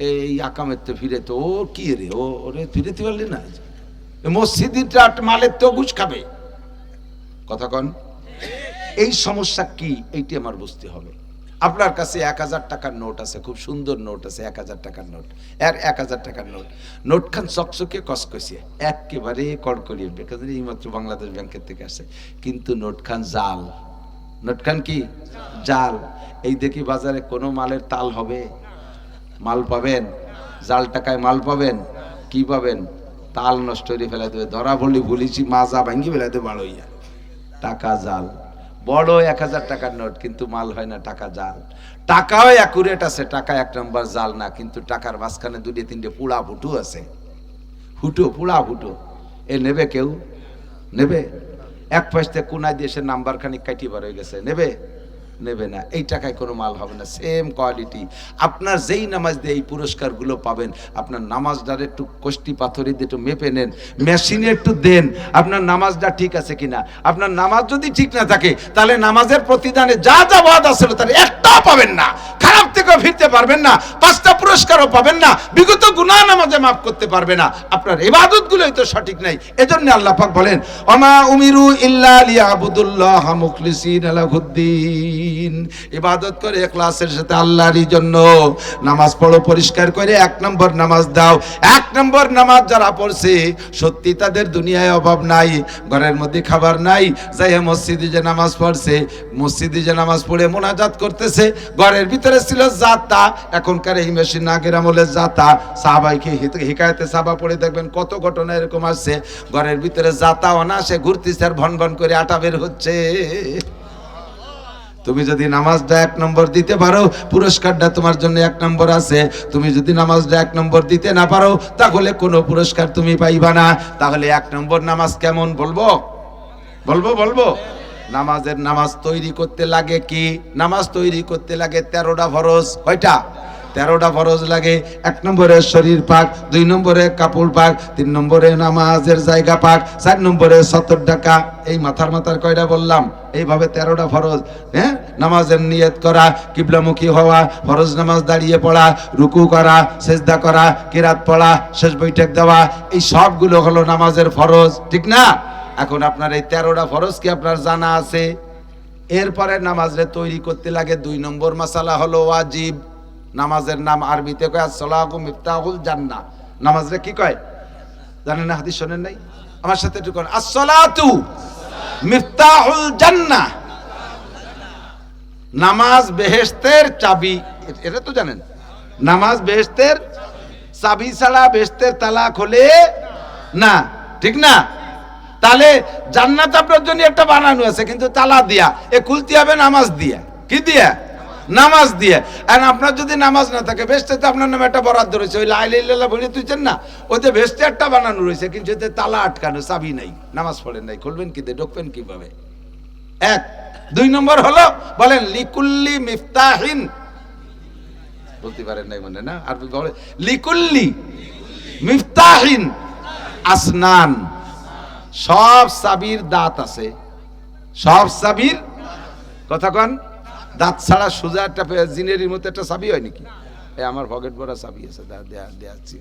এই আকামেতে ফিরে, তো ও কি রে, ওরে ফিরেতে পারলি না, মসজিদটা মালের তো ঘুষ খাবে। কথা কন, এই সমস্যা কি এইটি আমার বুঝতে হবে। আপনার কাছে 1000 টাকার নোট আছে, খুব সুন্দর নোট আছে, 1000 টাকার নোট, 1000 টাকার নোট, নোটখান চকচকে কসকসিয়ে একেবারে কড়কড়িয়ে, বেকার এইমাত্র বাংলাদেশ ব্যাংকের থেকে আসে, কিন্তু নোটখান জাল। নোটখান কি জাল। এই দেখি বাজারে কোনো মালের তাল হবে? মাল পাবেন? জাল টাকায় মাল পাবেন? কি পাবেন? তাল নষ্ট করে ফেলা দেবে, ধরা বলি বলিছি মাজা ভাঙ্গি ফেলা দেবে বাড়ো ইয়া। টাকা জাল। বড় 1000 টাকার নোট, কিন্তু মাল হয় না, টাকা জাল। টাকাও অ্যাকুরেট আছে, টাকা 1 নম্বর জাল না, কিন্তু টাকার মাঝখানে 2-3টে পুড়া ফুটু আছে, ফুটো পুড়া ফুটো। এ নেবে কেউ? নেবে? এক পাশে কোনায় দিয়ে সে নাম্বার খানিক কাটিয়ে বার হয়ে গেছে, নেবে? নেবে না। এই টাকায় কোনো মাল হবে না, সেম কোয়ালিটি। আপনার যেই নামাজ দিয়ে এই পুরস্কারগুলো পাবেন, আপনার নামাজটার একটু কষ্টি পাথরে দিয়ে একটু মেপে নেন, মেশিনে একটু দেন আপনার নামাজটা ঠিক আছে কিনা। আপনার নামাজ যদি ঠিক না থাকে, তাহলে নামাজের প্রতিদানে যা যা ওয়াদ আছে তার একটাও পাবেন না, খারাপ থেকেও ফিরতে পারবেন না, 5টা পুরস্কারও পাবেন না, বিগত গুনাহ নামাজে মাফ করতে পারবে না। আপনার ইবাদতগুলোই তো সঠিক নাই। এজন্য আল্লাহ পাক বলেন, ওমা উমিরু ইল্লা লিয়াবুদুল্লাহ মুখলিসিনা লাহুদ্দিন। ইবাদত করে ইখলাসের সাথে আল্লাহরই জন্য। নামাজ পড়ো পরিষ্কার করে, 1 নম্বর নামাজ দাও। 1 নম্বর নামাজ যারা পড়ছে, সত্যি তাদের দুনিয়ায় অভাব নাই, ঘরের মধ্যে খাবার নাই, যাই মসজিদে যে নামাজ পড়ছে, মসজিদে যে নামাজ পড়ে মোনাজাত করতেছে, ঘরের ভিতরে ছিল জাতা, এখনকার এই মেশিন, আগের আমলে জাতা। সাহাবাইকে হিকায়াতে সাহাবা পড়ে দেখবেন কত ঘটনা এরকম আসছে, ঘরের ভিতরে জাতা অনাসে ঘুরতেছে আর ভন ভন করে আটা বের হচ্ছে। তুমি যদি নামাজটা 1 নম্বর দিতে পারো, পুরস্কারটা তোমার জন্য 1 নম্বর আছে। তুমি যদি নামাজটা 1 নম্বর দিতে না পারো, তাহলে কোনো পুরস্কার তুমি পাইবা না। তাহলে 1 নম্বর নামাজ কেমন বলবো? বলবো নামাজ তৈরি করতে লাগে কি? নামাজ তৈরি করতে লাগে 13টা ফরজ। কয়টা? 13টা ফরজ লাগে। 1 নম্বরে শরীর পাক, 2 নম্বরে কাপড় পাক, 3 নম্বরে নামাজের জায়গা পাক, 4 নম্বরে 70 টাকা। এই মাথার কয়টা বললাম? এইভাবে 13টা ফরজ। হ্যাঁ, নামাজের নিয়ত করা, কিবলামুখী হওয়া, ফরজ নামাজ দাঁড়িয়ে পড়া, রুকু করা, সেজদা করা, কিরাত পড়া, শেষ বৈঠক দেওয়া, এই সবগুলো হলো নামাজের ফরজ, ঠিক না? এখন আপনার এই 13টা ফরজ কি আপনার জানা আছে? এরপরে নামাজে তৈরি করতে লাগে 2 নম্বর মাসালা হলো ওয়াজিব। নামাজের নাম আরবিতে কয় আসসালাতু মিফতাহুল জান্নাহ। নামাজে কি কয় জানেন না? হাদিস শুনেন নাই? আমার সাথে একটু কোন, আসসালাতু মিফতাহুল জান্নাহ। নামাজ বেহেশতের চাবি, এটা তো জানেন। নামাজ বেহেশতের চাবি ছাড়া বেহেশতের তালা খোলে না, ঠিক না? তাহলে জান্নাত আপনার জন্য একটা বানানো আছে, কিন্তু তালা দিয়া, এ খুলতে হবে নামাজ দিয়া। কি দিয়া? নামাজ দিয়ে। আর আপনার যদি নামাজ না থাকে, বেহেশতে আপনার নামে একটা বরাদ্দ রয়েছে, ওই লা ইলাহা ইল্লাল্লাহ বলে তুইছেন না, ওতে বেহেশতে একটা বানানো রয়েছে, কিন্তু এতে তালা আটকানো, চাবি নাই, নামাজ পড়েন নাই, খুলবেন কি দিয়ে, ঢুকবেন কিভাবে? 1। 2 নম্বর হলো, বলেন লিকুল্লি মিফতাহিন, বলতে পারেন নাই মনে না? আর বলে লিকুল্লি মিফতাহিন আসনান। সব চাবির দাঁত আছে, সব চাবির কথা কন, দাঁত ছাড়া সোজা একটা জিনেরির মতো একটা চাবি হয় নাকি? এই আমার পকেট ভরা চাবি আছে, দেখাচ্ছি,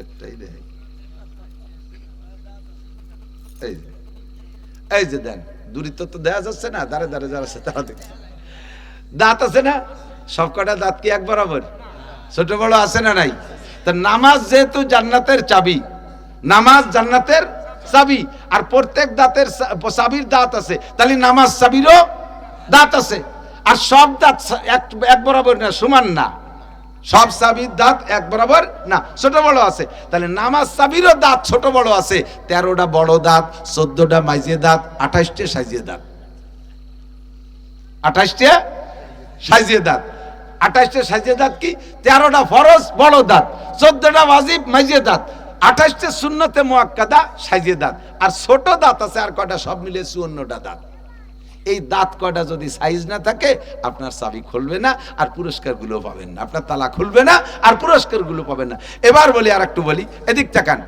একটাই দেয়। এই যে দেন, দূরিত্ব তো দেয়া যাচ্ছে না, দাঁড়ে দাঁড়ে যারা আছে তারা দেখছে, দাঁত আছে না? সব কটা দাঁত কি এক বরাবর? ছোট বড় আছে না নাই? তা নামাজ যেহেতু জান্নাতের চাবি, নামাজ জান্নাতের চাবি, আর প্রত্যেক দাঁতের চাবির দাঁত আছে, তাহলে নামাজ চাবিরও দাঁত আছে। আর সব দাঁত এক বরাবর না, সমান না, সব চাবির দাঁত এক বরাবর না, ছোট বড় আছে। তাহলে নামাজ চাবিরও দাঁত ছোট বড় আছে। 13টা বড় দাঁত, 14টা মাঝে দাঁত, 28টে সাইজে দাঁত, 28টে সাইজে দাঁত। 28টে সাইজে দাঁত কি? 13টা ফরজ বড় দাঁত, 14টা ওয়াজিব মাঝে দাঁত, 28টে সুন্নতে মুআক্কাদা সাইজে দাঁত, আর ছোট দাঁত আছে আর কয়টা, সব মিলে 54টা দাঁত। এই দাঁত কয়টা যদি সাইজ না থাকে, আপনার চাবি খুলবে না আর পুরস্কারগুলো পাবেন না, আপনার তালা খুলবে না আর পুরস্কারগুলো পাবেন না। এবার বলি, আর একটু বলি, এদিক তাকান।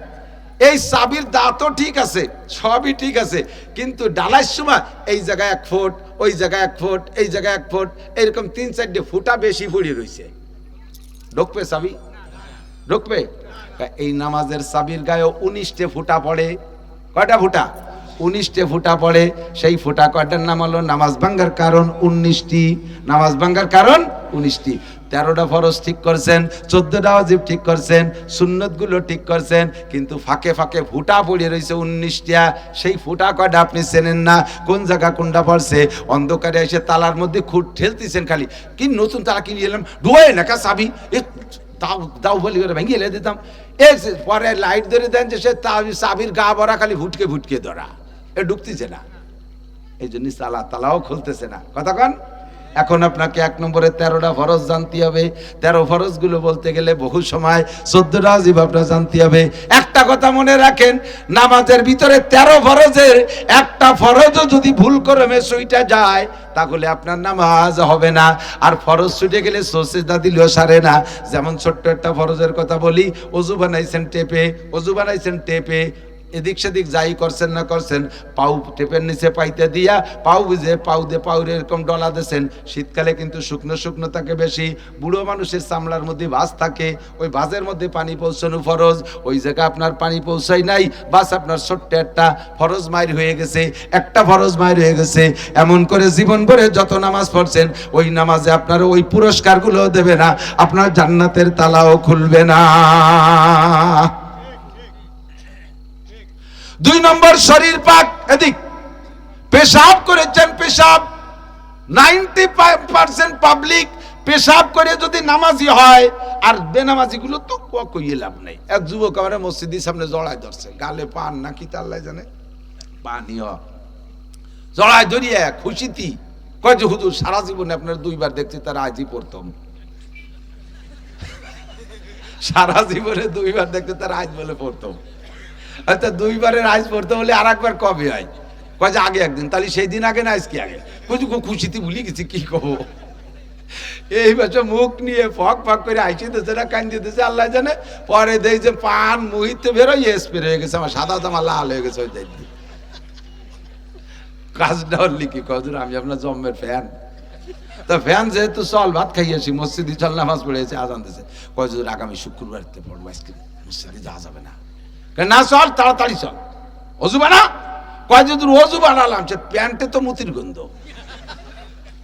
এই চাবির দাঁতও ঠিক আছে, সবই ঠিক আছে, কিন্তু ডালার সময় এই জায়গায় 1 ফুট, ওই জায়গায় 1 ফুট, এই জায়গায় 1 ফুট, এরকম 3-4টে ফুটা বেশি পড়ে রয়েছে। ঢুকবে চাবি? ঢুকবে? এই নামাজের চাবির গায়ে 19টে ফুটা পড়ে। কয়টা ফুটা? 19টে ফুটা পড়ে, সেই ফুটা কয়টার নাম হলো নামাজ ভাঙ্গার কারণ 19টি। নামাজ ভাঙ্গার কারণ 19টি। 13টা ফরজ ঠিক করছেন, 14টা ওয়াজিব ঠিক করছেন, সুন্নতগুলো ঠিক করছেন, কিন্তু ফাঁকে ফাঁকে ফুটা পড়ে রয়েছে 19টা। সেই ফুটা কয়টা আপনি চেনেন না, কোন জায়গা কোনটা পড়ছে। অন্ধকারে এসে তালার মধ্যে খুঁট ঠেলতেছেন, খালি কি নতুন তালা কিনে এলাম, ডুয়ে নাকা চাবি দাও দাও বলি করে ভেঙে এলে দিতাম। পরে লাইট ধরে দেন যে সে চাবির গা ভরা খালি ফুটকে ফুটকে ধরা, এ ঢুকতেছে না, এই জন্য তালাও খুলতেছে না। কথা কন। এখন আপনাকে 1 নম্বরে 13টা ফরজ জানতে হবে। 13 ফরজ গুলো বলতে গেলে বহু সময় 14টা ওয়াজিব আপনার জানতে হবে। একটা কথা মনে রাখেন, নামাজের ভিতরে 13 ফরজের একটা ফরজও যদি ভুল করে ছুটে যায় তাহলে আপনার নামাজ হবে না। আর ফরজ ছুটে গেলে সিজদা দিলেও সারে না। যেমন ছোট্ট একটা ফরজের কথা বলি, ওযু বানাইছেন টেপে, এদিক সেদিক যাই করছেন না করছেন, পাউ টেপের নিচে পাইতে দিয়া পাউ বুঝে পাউ এরকম ডলা দিয়েছেন। শীতকালে কিন্তু শুকনো শুকনো থাকে বেশি, বুড়ো মানুষের চামড়ার মধ্যে ভাঁজ থাকে, ওই ভাঁজের মধ্যে পানি পৌঁছানো ফরজ, ওই জায়গায় আপনার পানি পৌঁছাই নাই, বাস আপনার ছোট্ট একটা ফরজ মাইর হয়ে গেছে, একটা ফরজ মাইর হয়ে গেছে। এমন করে জীবন ভরে যত নামাজ পড়ছেন, ওই নামাজে আপনার ওই পুরস্কারগুলো দেবে না, আপনার জান্নাতের তালাও খুলবে না। 2 নম্বর শরীর পাক। এদিক পেশাব করেছেন, পেশাব 90% পাবলিক পেশাব করে যদি নামাজি হয়, আর বেনামাজি গুলো তো কইয়ে লাভ নাই। এক যুবক আমার মসজিদের সামনে জড়ায় ধরছে, গালে পান নাকি তা আল্লাহ জানে, পানিও জড়ায় ধরিয়ে খুশিতি কয় যে হুজুর সারা জীবনে আপনার 2বার দেখছি, তার আজই প্রথম। সারা জীবনে 2বার দেখতে, তার আজ বলে প্রথম। আচ্ছা 2বারের আইস পড়তে হলে আর একবার কবে হয়? কয় যে আগে একদিন, তাহলে সেই দিন আগে না আজকে আগে। খুশিতে ভুলি গেছি, কি কব। এই বছর মুখ নিয়ে ফক ফক করে আইসি দিতেছে না, কান্দি দিতেছে আল্লাহ জানে। পরে দেই যে পান মুহিতে বেরোয় স্প্রে হয়ে গেছে, আমার সাদা জামা লাল হয়ে গেছে। ওই যাই কাজটা হলি কি কজুর, আমি আপনার জম্মের ফ্যান। তো ফ্যান যেহেতু চল ভাত খাইয়েছি, মসজিদে চল নামাজ পড়েছে, আজান দিয়েছে, কজুর আগামী শুক্রবারতে পড়বো, আজকে মসজিদে যাওয়া যাবে না। না চল, তাড়াতাড়ি চল, অজু বানা। কয় যদি অজু বানালাম, প্যান্টে তো মুতির গন্ধ।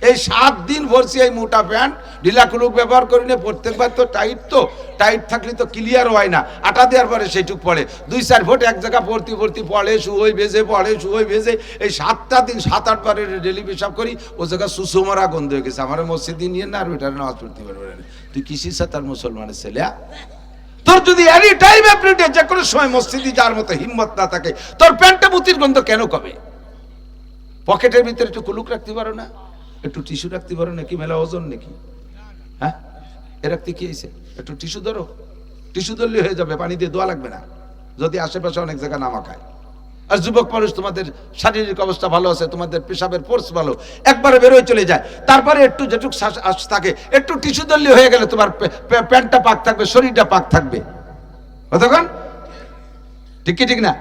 এই 7 দিন ভরছি এই মোটা প্যান্ট, ঢিলা কুলুক ব্যবহার করি না, প্রত্যেকবার তো টাইট থাকলে তো ক্লিয়ার হয় না, আটা দেওয়ার পরে সেইটুক পড়ে, 2-4 ফুট এক জায়গা ভর্তি পড়ে, শুয়োই ভেজে এই 7টা দিন 7-8 বারের ডেলি পেশাব করি, ও জায়গা সুষুমরা গন্ধ হয়ে গেছে। আমার মসজিদে নিয়ে না, আর ওইটার নামাজ পড়তে পারবে না। তুই কিসির সাথে আর মুসলমানের ছেলে? তোর যদি এনি টাইম এভরিডে যে কোনো সময় মসজিদে যাওয়ার মতো হিম্মত না থাকে, তোর প্যান্টে মুতির গন্ধ কেন কবে? পকেটের ভিতরে একটু কুলুক রাখতে পারো না, একটু টিস্যু রাখতে পারো না? কি মেলা ওজন নাকি? হ্যাঁ, এ রাখতে কি হয়েছে? একটু টিস্যু ধরো, টিস্যু ধরলে হয়ে যাবে, পানি দিয়ে ধোয়া লাগবে না, যদি আশেপাশে অনেক জায়গা নামা খায়। আর যুবক মানুষ, তোমাদের শারীরিক অবস্থা ভালো আছে, তোমাদের পেশাবের ফোর্স ভালো, একবারে বেরোয় চলে যায়, তারপরে একটু যেটুক শ্বাস থাকে, একটু টিস্যু ধরলে হয়ে গেলে তোমার প্যান্টটা পাক থাকবে, শরীরটা পাক থাকবে। কতক্ষণ ঠিক না?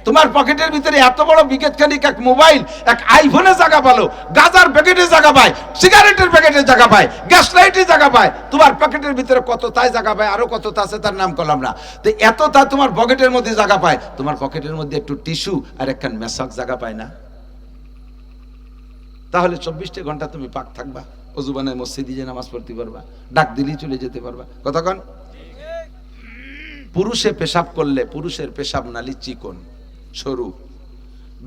তোমার পকেটের ভিতরে এত বড় বিকেট খানিক এক মোবাইল, এক আইফোনের জায়গা পালো, গাজার প্যাকেটের জায়গা পায়, সিগারেটের প্যাকেটের জায়গা পায়, গ্যাস লাইটের জায়গা পায়, তোমার পকেটের ভিতরে কত তাই জায়গা পায়, আরো কত আছে তার নাম করলাম না। তো এত তা তোমার পকেটের মধ্যে জায়গা পায়, তোমার পকেটের মধ্যে একটু টিস্যু আর একখান মেশক জায়গা পায় না? তাহলে 24টা ঘন্টা তুমি পাক থাকবা, অজু বানায় মসজিদে যে নামাজ পড়তে পারবা, ডাক দিলেই চলে যেতে পারবা। কতক্ষণ? পুরুষে পেশাব করলে, পুরুষের পেশাব নালী চিকন সরু,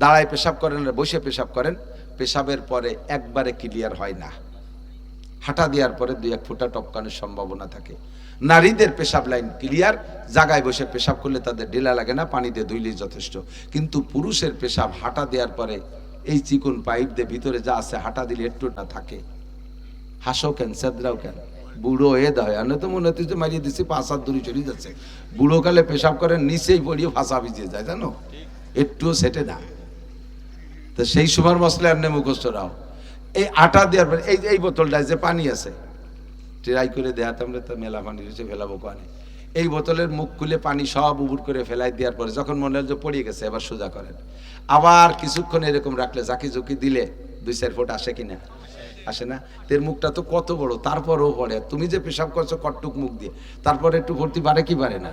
দাঁড়ায় পেশাব করেন আর বসে পেশাব করেন, পেশাবের পরে একবারে ক্লিয়ার হয় না, হাঁটা দেওয়ার পরে 2-1 ফুটা টপকানোর সম্ভাবনা থাকে। নারীদের পেশাব লাইন ক্লিয়ার, জায়গায় বসে পেশাব করলে তাদের ঢিলা লাগে না, পানি দিয়ে ধুইলেই যথেষ্ট। কিন্তু পুরুষের পেশাব হাঁটা দেওয়ার পরে এই চিকন পাইপ দিয়ে ভিতরে যা আছে, হাঁটা দিলে একটু না থাকে। হাসো কেন, সেদ্রাও কেন? বুড়ো এ দয়, আমি তো মনে হচ্ছে মারিয়ে দিচ্ছি 5 হাত দূরে চলে যাচ্ছে। বুড়ো কালে পেশাব করে নিচেই পড়িয়ে ফাঁসা ভিজিয়ে যায়, জানো, একটুও সেটে না। তো সেই সময় মশলা এমনি মুখস্থ রাও। এই আটা দেওয়ার পরে এই বোতলটায় যে পানি আছে, ট্রাই করে দেখাতে, আমরা তো মেলা পানি রয়েছে, ফেলাবো কানে। এই বোতলের মুখ খুলে পানি সব উবুর করে ফেলাই দেওয়ার পরে যখন মনে হয় যে পড়িয়ে গেছে, এবার সোজা করেন। আবার কিছুক্ষণ এরকম রাখলে জাকি ঝুঁকি দিলে 2-4 ফুট আসে কিনা? আসে না? তের মুখটা তো কত বড়, তারপরও পড়ে। তুমি যে পেশাব করছো কটটুক মুখ দিয়ে, তারপরে একটু ভর্তি পারে কি পারে না?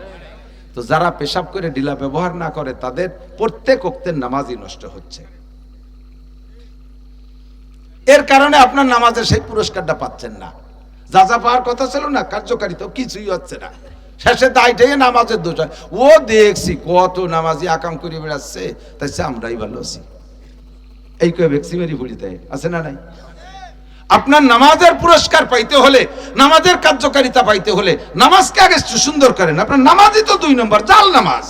তো যারা পেশাব করে ঢিলা ব্যবহার না করে তাদের প্রত্যেক ওয়াক্তের নামাজই নষ্ট হচ্ছে। এর কারণে আপনার নামাজের সেই পুরস্কারটা পাচ্ছেন না, যা যা পাওয়ার কথা ছিল না, কার্যকারিতা কিছুই হচ্ছে না। শেষে দায়টাই নামাজের দোষ হয়। ও দেখছি কত নামাজি আকাম করে বেড়াচ্ছে, তাই আমরাই ভালো আছি, এই কয়ে ভ্যাক্সিমারি ভরি দেয়, আছে না নাই? আপনার নামাজের পুরস্কার পাইতে হলে, নামাজের কার্যকারিতা পাইতে হলে নামাজকে আগে সুন্দর করেন। আপনার নামাজই তো 2 নম্বর, জাল নামাজ,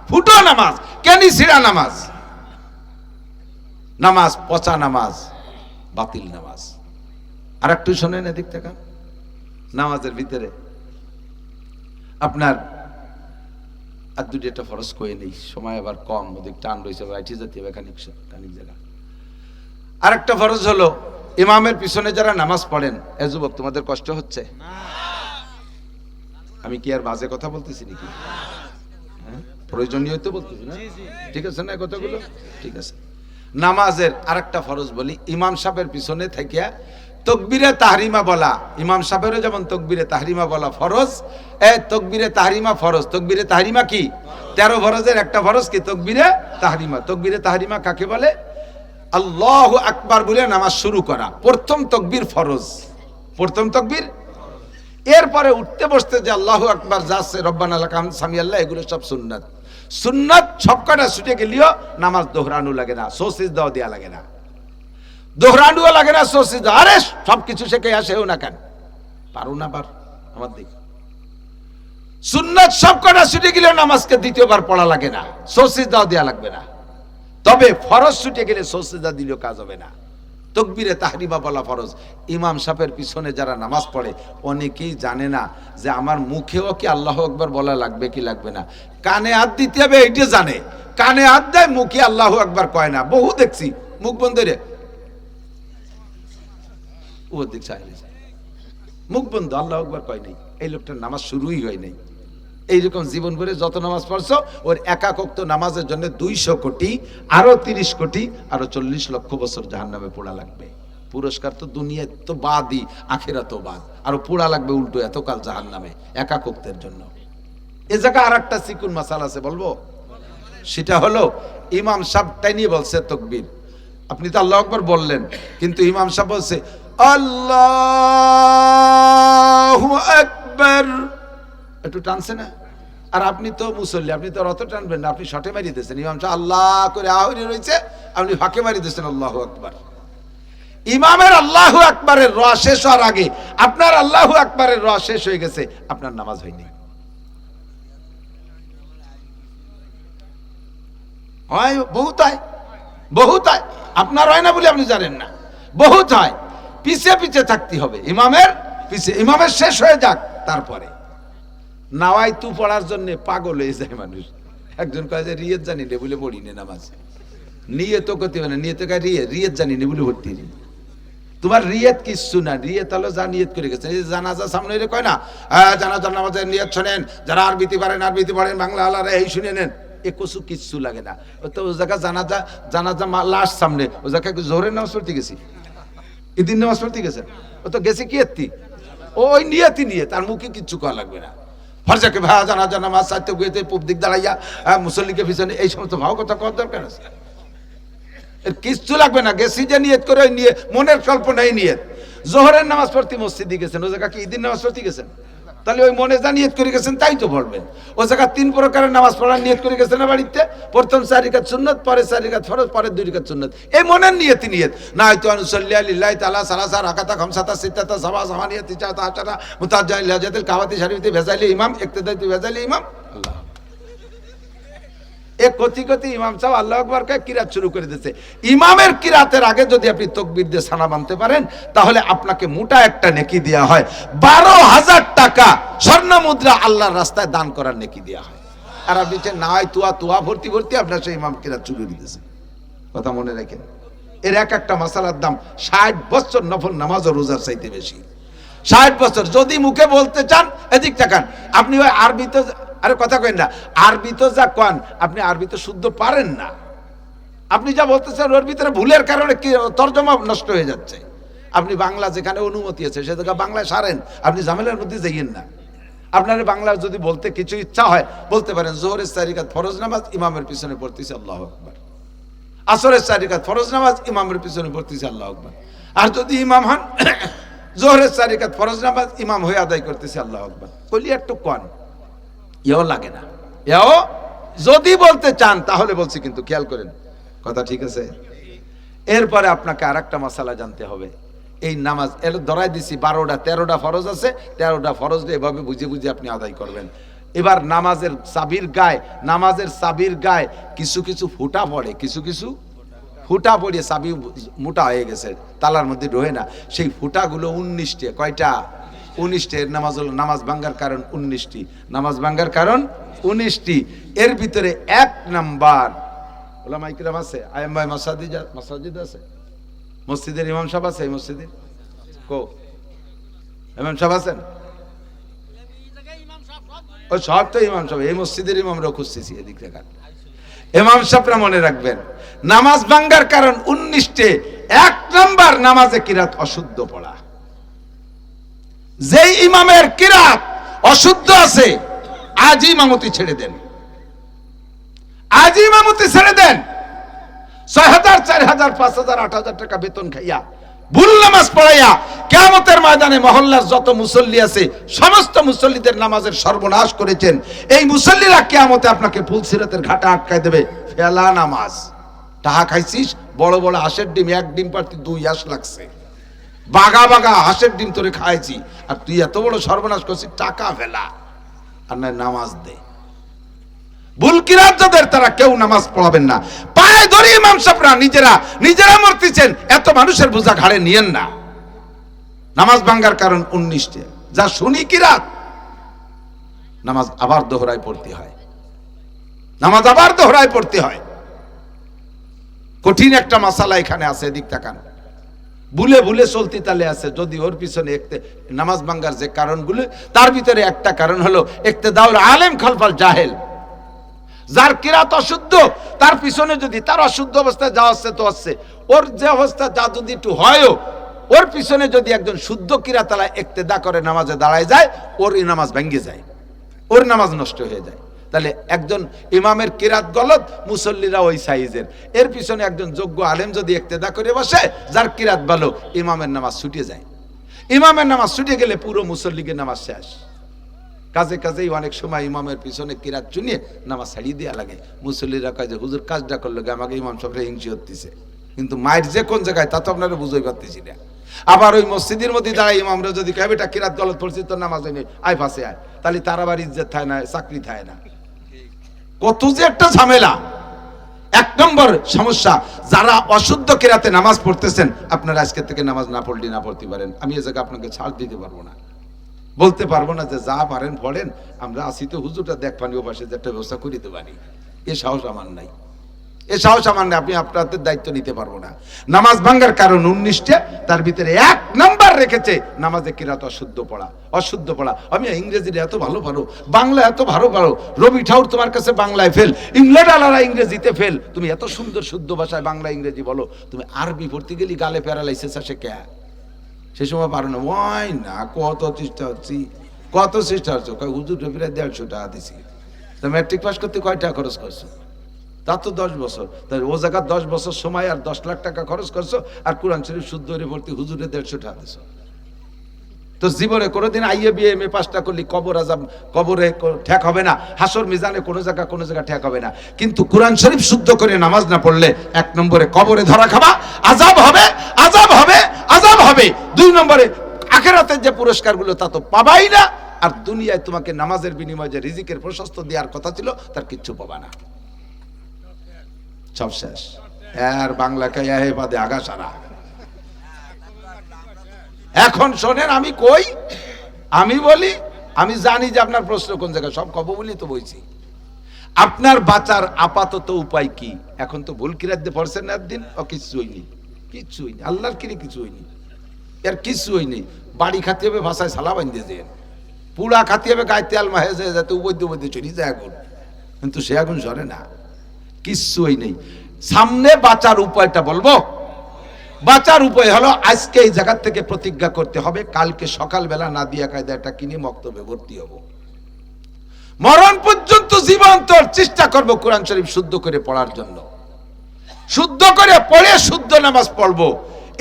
ফুটো নামাজ, কেনি ছিড়া নামাজ, নামাজ পচা নামাজ, বাতিল নামাজ। আর একটু শোনেন এদিক থেকে, নামাজের ভিতরে আপনার আর 2টা ফরজ কয়ে নেই, সময় আবার কম, ওদিক টান রয়েছে, রাইটি জাতীয় খানিক জায়গা। আর একটা ফরজ হলো ইমামের পিছনে যারা নামাজ পড়েন, এ যুবক তোমাদের কষ্ট হচ্ছে? আমি কি আর বাজে কথা বলতেছি নাকি? প্রয়োজনীয় তো বলতেছি না, ঠিক আছে না কথাগুলো? ঠিক আছে। নামাজের আরেকটা ফরজ বলি, ইমাম সাহেবের পিছনে থেকে তাকবীরে তাহরিমা বলা, ইমাম সাহেবেরও যেমন তাকবীরে তাহরিমা বলা ফরজ, তাকবীরে তাহরিমা ফরজ। তাকবীরে তাহরিমা কি? 13 ফরজের একটা ফরজ কি? তাকবীরে তাহরিমা। তাকবীরে তাহরিমা কাকে বলে? আল্লাহু আকবার বলে নামাজ শুরু করা, প্রথম তাকবীর ফরজ, প্রথম তাকবীর। এরপরে উঠতে বসতে যে আল্লাহু আকবার যাচ্ছে, রব্বানা লাকাল হামদ, সামি আল্লাহ, এগুলো সব সুন্নাত। সুন্নাত সবকটা ছুটে গেলেও নামাজ দোহরানো লাগে না, সিজদাও দেয়া লাগে না, দোহরানোও লাগে না, সিজদা। আরে সবকিছু শেখে আসেও না কেন, পারো না বার আমার দিক। সুন্নাত সবকটা ছুটে গেলেও নামাজকে দ্বিতীয়বার পড়া লাগে না, সিজদাও দেয়া লাগবে না। তবে ফরজ ছুটে গেলে সিজদা দিলেও কাজ হবে না। তাকবীরে তাহরিমা বলা ফরজ। ইমাম সাহেবের পিছনে যারা নামাজ পড়ে অনেকেই জানে না যে আমার মুখেও কি আল্লাহু আকবার বলা লাগবে কি লাগবে না, কানে হাত দিতে হবে এইটা জানে, কানে হাত দেয়, মুখে আল্লাহু আকবার কয় না। বহু দেখছি মুখ বন্ধ রে, ও দিক চাইলে মুখ বন্ধ, আল্লাহু আকবার কয় নাই, এই লোকটার নামাজ শুরুই হয় নাই। এইরকম জীবন ভরে যত নামাজ পড়ছো, ওর একাক ওয়াক্ত নামাজের জন্য 200 কোটি, আরো 30 কোটি, আরো 40 লক্ষ বছর জাহান্নামে পোড়া লাগবে। পুরস্কার তো দুনিয়ায় তো বাদই, আখিরাতও বাদ, আরো পোড়া লাগবে উল্টো এতকাল জাহান্নামে একাক ওয়াক্তের জন্য। এ জায়গা আর একটা সিকুন মাসাল আছে, বলবো? সেটা হলো ইমাম সাহেবটাই নিয়ে বলছে তাকবীর, আপনি তো আল্লাহু আকবার বললেন, কিন্তু ইমাম সাহেব বলছে আল্লাহু আকবার, একটু টানছে না? আর আপনি তো মুসল্লি, আপনি তো অত টানবেন না, আপনি শটে মারি দিয়েছেন। ইমাম সাহেব আল্লাহ করে আহরি রয়েছে, আপনি ফাঁকে মারি দিয়েছেন আল্লাহু আকবার। ইমামের আল্লাহু আকবারের র শেষ হওয়ার আগে আপনার আল্লাহু আকবারের র শেষ হয়ে গেছে, আপনার নামাজ হয়নি। হয়, বহুত হয়, বহুত হয়। আপনার হয় না বলে আপনি জানেন না, বহুত হয়। পিছে পিছে থাকতে হবে, ইমামের পিছে, ইমামের শেষ হয়ে যাক তারপরে। নাওয়াই তু পড়ার জন্য পাগল হয়ে যায় মানুষ। একজন কয় যে রিয়েত জানি নে বলে পড়ি নে নামাজ, নিয়ে তো করতে হবে না, নিয়ে তো রিয়েত জানি নে বলে ভর্তি। তোমার রিয়েত কিচ্ছু না, রিয়েত হলো যা নিয়ত করে গেছে। এই জানাজা সামনে কয় না, জানাজার নামাজের নিয়ত শোনেন, যারা আরবিতে পারেন আরবিতে পড়েন, বাংলা আলারা এই শুনে নেন, এ কচু কিচ্ছু লাগে না। তো ও জায়গা জানাজা লাশ সামনে, ও জায়গায় জোহরের নামাজ পড়তে গেছি, ঈদের নামাজ পড়তে গেছে, ও তো গেছে কি এত্তি, ওই নিয়তি নিয়ে, তার মুখে কিচ্ছু করা লাগবে না। ফরজাকে ভাই জানাজা নামাজ চাইতে গিয়ে পূব দিক দাঁড়াইয়া মুসল্লিকে পিছনে, এই সমস্ত ভাও কথা করার দরকার আছে? কিচ্ছু লাগবে না, গেছি যে নিয়ত করে, ওই নিয়ে মনের কল্পনাই নিয়ত। জোহরের নামাজ পড়তে মসজিদে গেছেন, ও জায়গা কি ঈদের নামাজ পড়তে গেছেন? তাহলে ওই মনে যা নিয়ত করে গেছেন তাই তো পড়বেন। ও জায়গা 3 প্রকারের নামাজ পড়ার নিয়ত করে গেছেন না বাড়িতে, প্রথম 4 রাকাত সুন্নাত, পরে 4 রাকাত ফরজ, পরে 2 রাকাত সুন্নাত। এই মনের নিয়তি নিয়ত না, হয়তো আনুসাল্লি লিল্লাহি তাআলা সালাসা রাকাতা খামসাতা সিত্তাতা সাবা সামানিয়া তিসাতা আশারা মুতাজ্জাল লাজাতুল কাওয়াতি শরীফতে ভেজাইলে ইমাম, ইক্তেদাতে ভেজাইলে ইমাম। আল্লাহ এক কতি কতি ইমাম সাহেব আল্লাহু আকবার কে কিরাত শুরু করে দিয়েছে। ইমামের কিরাতের আগে যদি আপনি তাকবীর দিয়ে সানা বানতে পারেন, তাহলে আপনাকে মোটা একটা নেকি দেয়া হয়। 12,000 টাকা স্বর্ণ মুদ্রা আল্লাহর রাস্তায় দান করার নেকি দেয়া হয়। আর আপনি যে নাই তুয়া ভর্তি ভর্তি আপনার সেই ইমাম কিরাত শুরু দিতেছে। কথা মনে রাখেন, এর এক একটা মাসালার দাম 60 বছর নফল নামাজ ও রোজার চাইতে বেশি। 60 বছর যদি মুখে বলতে চান, এদিক তাকান, আপনি ওই আরবিতে, আরে কথা কইন না, আরবি তো যা কন, আপনি আরবি তো শুদ্ধ পারেন না। আপনি যা বলতেছেন ওর ভিতরে ভুলের কারণে কি তর্জমা নষ্ট হয়ে যাচ্ছে। আপনি বাংলা যেখানে অনুমতি আছে সে জায়গা বাংলায় সারেন, আপনি ঝামেলার মধ্যে যাইয়েন না। আপনার বাংলা যদি বলতে কিছু ইচ্ছা হয় বলতে পারেন জোহরের 4 রাকাত ফরজ নামাজ ইমামের পিছনে পড়তেছি আল্লাহু আকবার, আসরের 4 রাকাত ফরজ নামাজ ইমামের পিছনে পড়তেছি আল্লাহু আকবার। আর যদি ইমাম হন জোহরের 4 রাকাত ফরজ নামাজ ইমাম হয়ে আদায় করতেছি আল্লাহু আকবার, কইলি একটু কোন এও লাগে না। এও যদি বলতে চান তাহলে বলছি, কিন্তু খেয়াল করেন কথা ঠিক আছে। এরপরে আপনাকে আরেকটা মাসালা জানতে হবে। এই নামাজ এর ধরাই দিছি 12টা 13টা ফরজ আছে, 13টা ফরজ এভাবে বুঝে বুঝে আপনি আদায় করবেন। এবার নামাজের চাবির গায়ে কিছু কিছু ফুটা পড়ে, কিছু কিছু ফুটা পড়ে চাবি মোটা হয়ে গেছে, তালার মধ্যে ঢোকে না। সেই ফুটাগুলো 19টি। কয়টা? 19টি। এর নামাজ হলো নামাজ ভাঙ্গার কারণ 19টি। নামাজ ভাঙ্গার কারণ 19টি। এর ভিতরে 1 নাম্বার ওলামায়ে কিরাম আছে, আইম্মায়ে মাসাজিদ আছে, মসজিদের ইমাম সাহেব আছে, এই মসজিদের কো ইমাম সাহেব আছেন? ও সব তো ইমাম সাহেব, এই মসজিদের ইমামরা খুঁজতেছি, এদিক দেখান। ইমাম সাহেবরা মনে রাখবেন, নামাজ ভাঙ্গার কারণ 19টি। 1 নাম্বার নামাজে কিরাত অশুদ্ধ পড়া। যেই ইমামের কিরাত অশুদ্ধ আছে আজ ইমামতি ছেড়ে দেন, আজ ইমামতি ছেড়ে দেন। 6,000 4,000 5,000 8,000 টাকা বেতন খাইয়া ভুল নামাজ পড়াইয়া কিয়ামতের ময়দানে মহল্লার যত মুসল্লি আছে সমস্ত মুসল্লিদের নামাজের সর্বনাশ করেছেন। এই মুসল্লিরা কিয়ামতে আপনাকে পুলসিরাতের ঘাটে আটকায় দেবে। ফেলা নামাজ। টাকা খাইছিস, বড় বড় হাঁসের ডিম, 1 ডিম পারতি 2 হাঁস লাগছে, বাগা বাগা হাঁসের ডিম তোরে খাইছি, আর তুই এত বড় সর্বনাশ করছিস, টাকা ফেলা আর না নামাজ দে। বুলকিরাতদের তারা কেউ নামাজ পড়াবেন না। পায়ে ধরে ইমাম সাহেবরা নিজেরা মরতেছেন, এত মানুষের বোঝা ঘাড়ে নিয়েন না। নামাজ ভাঙ্গার কারণ 19টি। যা শুনি কিরাত, নামাজ আবার দোহরায় পড়তে হয়, নামাজ আবার দোহরায় পড়তে হয়। কঠিন একটা মাসালা এখানে আছে, এদিক তাকান। ভুলে ভুলে চলতি তালে আছে। যদি ওর পিছনে নামাজ ভাঙ্গার যে কারণগুলো, তার ভিতরে একটা কারণ হলো ইক্তেদাউল আলেম খালফাল জাহেল। যার কিরাত অশুদ্ধ, তার পিছনে যদি তার অশুদ্ধ অবস্থায় যা হচ্ছে তো হচ্ছে, ওর যে অবস্থা যা যদি একটু হয়ও, ওর পিছনে যদি একজন শুদ্ধ কিরাতালা ইক্তেদা করে নামাজে দাঁড়ায় যায়, ওর এই নামাজ ভেঙে যায়, ওর নামাজ নষ্ট হয়ে যায়। তাহলে একজন ইমামের কিরাত গলত, মুসল্লিরা ওই সাইজের, এর পিছনে একজন যোগ্য আলেম যদি ইক্তেদা করে বসে, যার কিরাত ভালো, ইমামের নামাজ ছুটে যায়। ইমামের নামাজ ছুটে গেলে পুরো মুসল্লিকে নামাজ শেষ। কাজেই অনেক সময় ইমামের পিছনে কিরাত চুনিয়ে নামাজ ছাড়িয়ে দেওয়া লাগে। মুসল্লিরা কয় যে হুজুর কাজটা করলো, আমাকে ইমাম সাহেবরা হিংসি হতেছে, কিন্তু মায়ের যে কোন জায়গায় তা তো আপনারা বুঝতে পারতেছি না। আবার ওই মসজিদের মধ্যে দাঁড়ায় ইমামরা যদি কয় বেটা কিরাত গলত পড়ছি, তোর নামাজ হয়নি, আয় ফাঁসে আয়, তাহলে তার আবার ইজ্জত থাকে না, চাকরি থাকে না। কত যে একটা ঝামেলা। 1 নম্বর সমস্যা, যারা অশুদ্ধ কিরাতে নামাজ পড়তেছেন, আপনারা আজকে থেকে নামাজ না পড়লে না পড়তে পারেন। আমি এ জায়গায় আপনাকে ছাড় দিতে পারবো না, বলতে পারবো না যে যা পারেন পড়েন, আমরা আসি তো হুজুরটা দেখ পানি ও পাশে একটা ব্যবস্থা করে দিতে পারি। এ সাহস আমার নাই, এ সাহস আমার নাই। আপনি আপনাদের দায়িত্ব নিতে পারবো না। নামাজ ভাঙ্গার কারণ 19টা, তার ভিতরে 1 নাম্বার রেখেছে নামাজে কিরাত অশুদ্ধ পড়া। আমি ইংরেজিটা এত ভালো পারো, বাংলা এত ভালো পারো, রবি ঠাকুর তোমার কাছে বাংলায় ফেল, ইংল্যান্ড আলারা ইংরেজিতে ফেল, তুমি এত সুন্দর শুদ্ধ ভাষায় বাংলা ইংরেজি বলো, তুমি আরবি পড়তে গেলে গালে প্যারালাইসিস আসে কে? সে সময় পারো না। ওই না, কত চেষ্টা হচ্ছে হুজুর প্রায় 150 টাকা দিছি। তা ম্যাট্রিক পাস করতে কয় টাকা খরচ করছো? তা তো 10 বছর। তাই ও জায়গা 10 বছর সময় আর 10 লাখ টাকা খরচ করছো, আর কোরআন শরীফ শুদ্ধ হয়ে ভর্তি হুজুরে 150 টাকা দিছো। তো জীবনে কোনোদিন আইএ বিএ এমএ পাসটা করলি কবরে ঠেক হবে না, হাসর মিজানে কোনো জায়গা ঠেক হবে না। কিন্তু কোরআন শরীফ শুদ্ধ করে নামাজ না পড়লে 1 নম্বরে কবরে ধরা খাবা, আযাব হবে। 2 নম্বরে আখিরাতের যে পুরস্কারগুলো তা তো পাবাই না, আর দুনিয়ায় তোমাকে নামাজের বিনিময়ে যে রিজিকের প্রশস্ত দেওয়ার কথা ছিল তার কিচ্ছু পাবা না, সব শেষ। আর বাংলাকে বাদে আগা সারা। এখন শোনেন, আমি বলি, আমি জানি যে আপনার প্রশ্ন কোন জায়গায়, সব কব বলি তো বলছি। আপনার বাঁচার আপাতত উপায় কি? এখন তো ভুল কিরাত দিয়ে পড়ছেন না একদিন, কিচ্ছু হয়নি, আল্লাহর কিরে কিছু হয়নি, এর কিছু হয়নি। বাড়ি খাতে হবে, ভাষায় সালা বাঁধতে যেন, পুরা খাতে হবে, গায়ে তেল মাহে যায়, যাতে উবদ্য চলি যায় আগুন, কিন্তু সে আগুন সরে না, কিচ্ছু নেই। সামনে বাঁচার উপায়টা বলবো। বাঁচার উপায় হলো, আজকে এই জায়গা থেকে প্রতিজ্ঞা করতে হবে, কালকে সকালবেলা নাদিয়া কায়দা এটা কিনে মক্তবে ভর্তি হবো। মরণ পর্যন্ত জীবন্তর চেষ্টা করব কোরআন শরীফ শুদ্ধ করে পড়ার জন্য, শুদ্ধ করে পড়ে শুদ্ধ নামাজ পড়বো।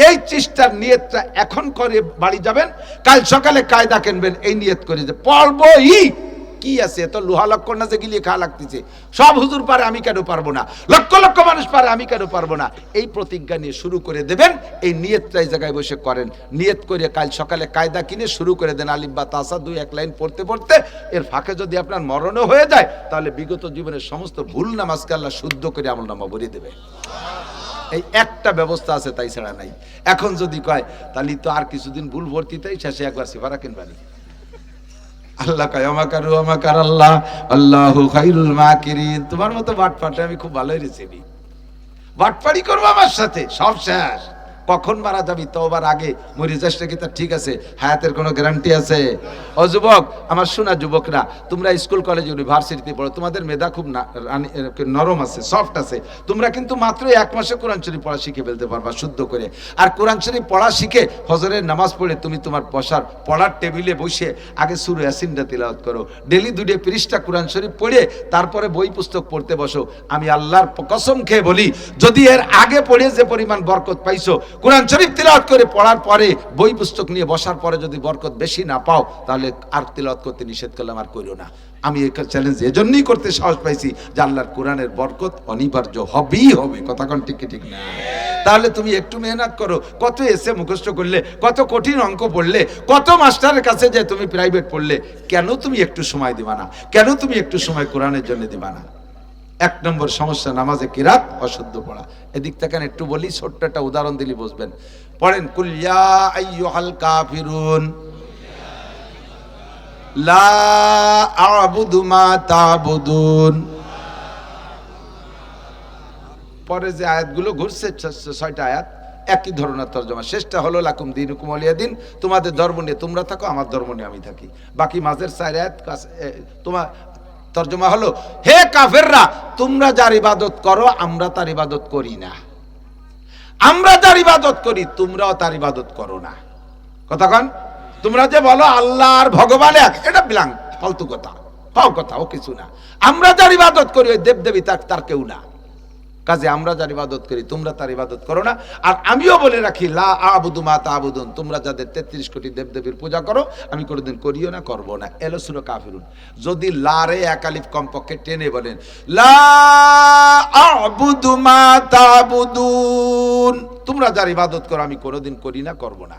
এই চেষ্টার নিয়তটা এখন করে বাড়ি যাবেন, কাল সকালে কায়দা কিনবেন এই নিয়ত করে যে পড়বই। কি আছে এত লোহা লক্ষ্য না যে গিলিয়ে খাওয়া লাগতেছে, সব হুজুর পারে আমি কেন পারবো না, লক্ষ লক্ষ মানুষ পারে আমি কেন পারবো না, এই প্রতিজ্ঞা নিয়ে শুরু করে দেবেন। এই নিয়তটা এই জায়গায় বসে করেন, নিয়ত করে কাল সকালে কায়দা কিনে শুরু করে দেন। আলিফ বা তাসা 2-1 লাইন পড়তে পড়তে এর ফাঁকে যদি আপনার মরণও হয়ে যায়, তাহলে বিগত জীবনের সমস্ত ভুল নামাজকে আল্লাহ শুদ্ধ করে আমলনামা ভরিয়ে দেবে। এই একটা ব্যবস্থা আছে, তাই ছাড়া নাই। এখন যদি কয় তাহলে তো আর কিছুদিন ভুল ভর্তিতেই শেষে একবার সিফারা কিনবানি। আল্লাহ কয় আমাকারু আমাকার আল্লাহ আল্লাহু খায়রুল মাকিরিন। তোমার মতো বাটপাটে আমি খুব ভালোই রেসিপি, বাটপাড়ি করবো আমার সাথে, সব শেষ। কখন মারা যাবি তওবার আগে মরে যাস নাকি তা ঠিক আছে, হায়াতের কোনো গ্যারান্টি আছে? ও যুবক আমার, শোনা যুবকরা, তোমরা স্কুল কলেজ ইউনিভার্সিটিতে পড়ো, তোমাদের মেধা খুব নরম আছে, সফট আছে। তোমরা কিন্তু মাত্র 1 মাসে কোরআন শরীফ পড়া শিখে ফেলতে পারবা শুদ্ধ করে। আর কোরআন শরীফ পড়া শিখে ফজরের নামাজ পড়ে তুমি তোমার বসার পড়ার টেবিলে বসে আগে সূরা ইয়াসিনটা তিলাওয়াত করো, ডেলি 2 পৃষ্ঠা কোরআন শরীফ পড়ে তারপরে বই পুস্তক পড়তে বসো। আমি আল্লাহর কসম খেয়ে বলি, যদি এর আগে পড়ে যে পরিমাণ বরকত পাইছো, কোরআন শরীফ তিলাওয়াত করে পড়ার পরে বই পুস্তক নিয়ে বসার পরে যদি বরকত বেশি না পাও, তাহলে আর তিলাওয়াত করতে নিষেধ করলাম, আর কইরো না। আমি এই চ্যালেঞ্জ এজন্যই করতে সাহস পাইছি যে আল্লাহর কোরআনের বরকত অনিবার্য হবেই হবে। কথা কোন ঠিক ঠিক না? তাহলে তুমি একটু মেহনত করো, কত এসে মুখস্থ করলে, কত কঠিন অঙ্ক পড়লে, কত মাস্টারের কাছে যে তুমি প্রাইভেট পড়লে, কেন তুমি একটু সময় দিবা না? কেন তুমি একটু সময় কোরআনের জন্য দিবা না? 1 নম্বর সমস্যা নামাজে কিরাত অশুদ্ধ পড়া। এদিক থেকে একটু বলি, ছোট্ট একটা উদাহরণ দিলি বুঝবেন। পড়েন কুল ইয়া আইয়ুহাল কাফিরুন লা আ'বুদু মা তা'বুদুন। পরে যে আয়াতগুলো ঘুরছে 6টা আয়াত, একই ধরনের তরজমা। শেষটা হলো লাকুম দীনুকুম ওয়ালিয়া দিন, তোমাদের ধর্ম নিয়ে তোমরা থাকো, আমার ধর্ম নিয়ে আমি থাকি। বাকি মাঝের 4 আয়াত তোমার তরজমা হলো, হে কাফেররা, তোমরা যার ইবাদত করো আমরা তার ইবাদত করি না, আমরা যার ইবাদত করি তোমরাও তার ইবাদত করো না। কথা কন, তোমরা যে বলো আল্লাহ আর ভগবান এক, এটা ব্ল্যাঙ্ক ফালতু কথা, পাও কথা, ও কিছু না। আমরা যার ইবাদত করি ওই দেবদেবী তার কেউ না। কাজে আমরা যার ইবাদত করি তোমরা তার ইবাদত করো না। আর আমিও বলে রাখি লা আ'বুদু মা তা'বুদুন, তোমরা যাদের 33 কোটি দেবদেবীর পূজা করো আমি কোনোদিন করিও না, করবো না। এলো সূরা কাফিরুন। যদি লা রে 1 আলিফ কমপক্ষে টেনে বলেন লা আ'বুদু মা তা'বুদুন, তোমরা যার ইবাদত করো আমি কোনোদিন করি না, করবো না।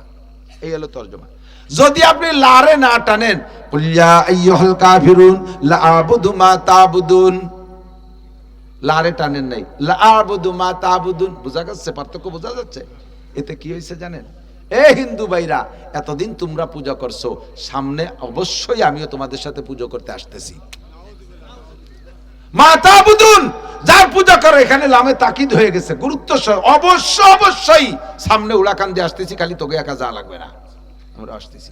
এই হলো তরজমা। যদি আপনি লা রে না টানেন, কুল ইয়া আইয়ুহাল কাফিরুন লা আ'বুদু মা তা'বুদুন, লারে টানেন নাই, লা আ'বুদু মা তা'বুদুন, বুঝা যাচ্ছে? পার্থক্য বোঝা যাচ্ছে? এতে কি হয়েছে জানেন? এ হিন্দু ভাইরা, এতদিন তোমরা পূজা করছো, সামনে অবশ্যই আমিও তোমাদের সাথে পূজা করতে আসতেছি। মা তা'বুদুন, যার পূজা করো, এখানে লামে তাকিদ হয়ে গেছে, গুরুত্ব সহ অবশ্যই সামনে উড়াকান দিয়ে আসতেছি, খালি তোকে একা যা লাগবে না, আমরা আসতেছি।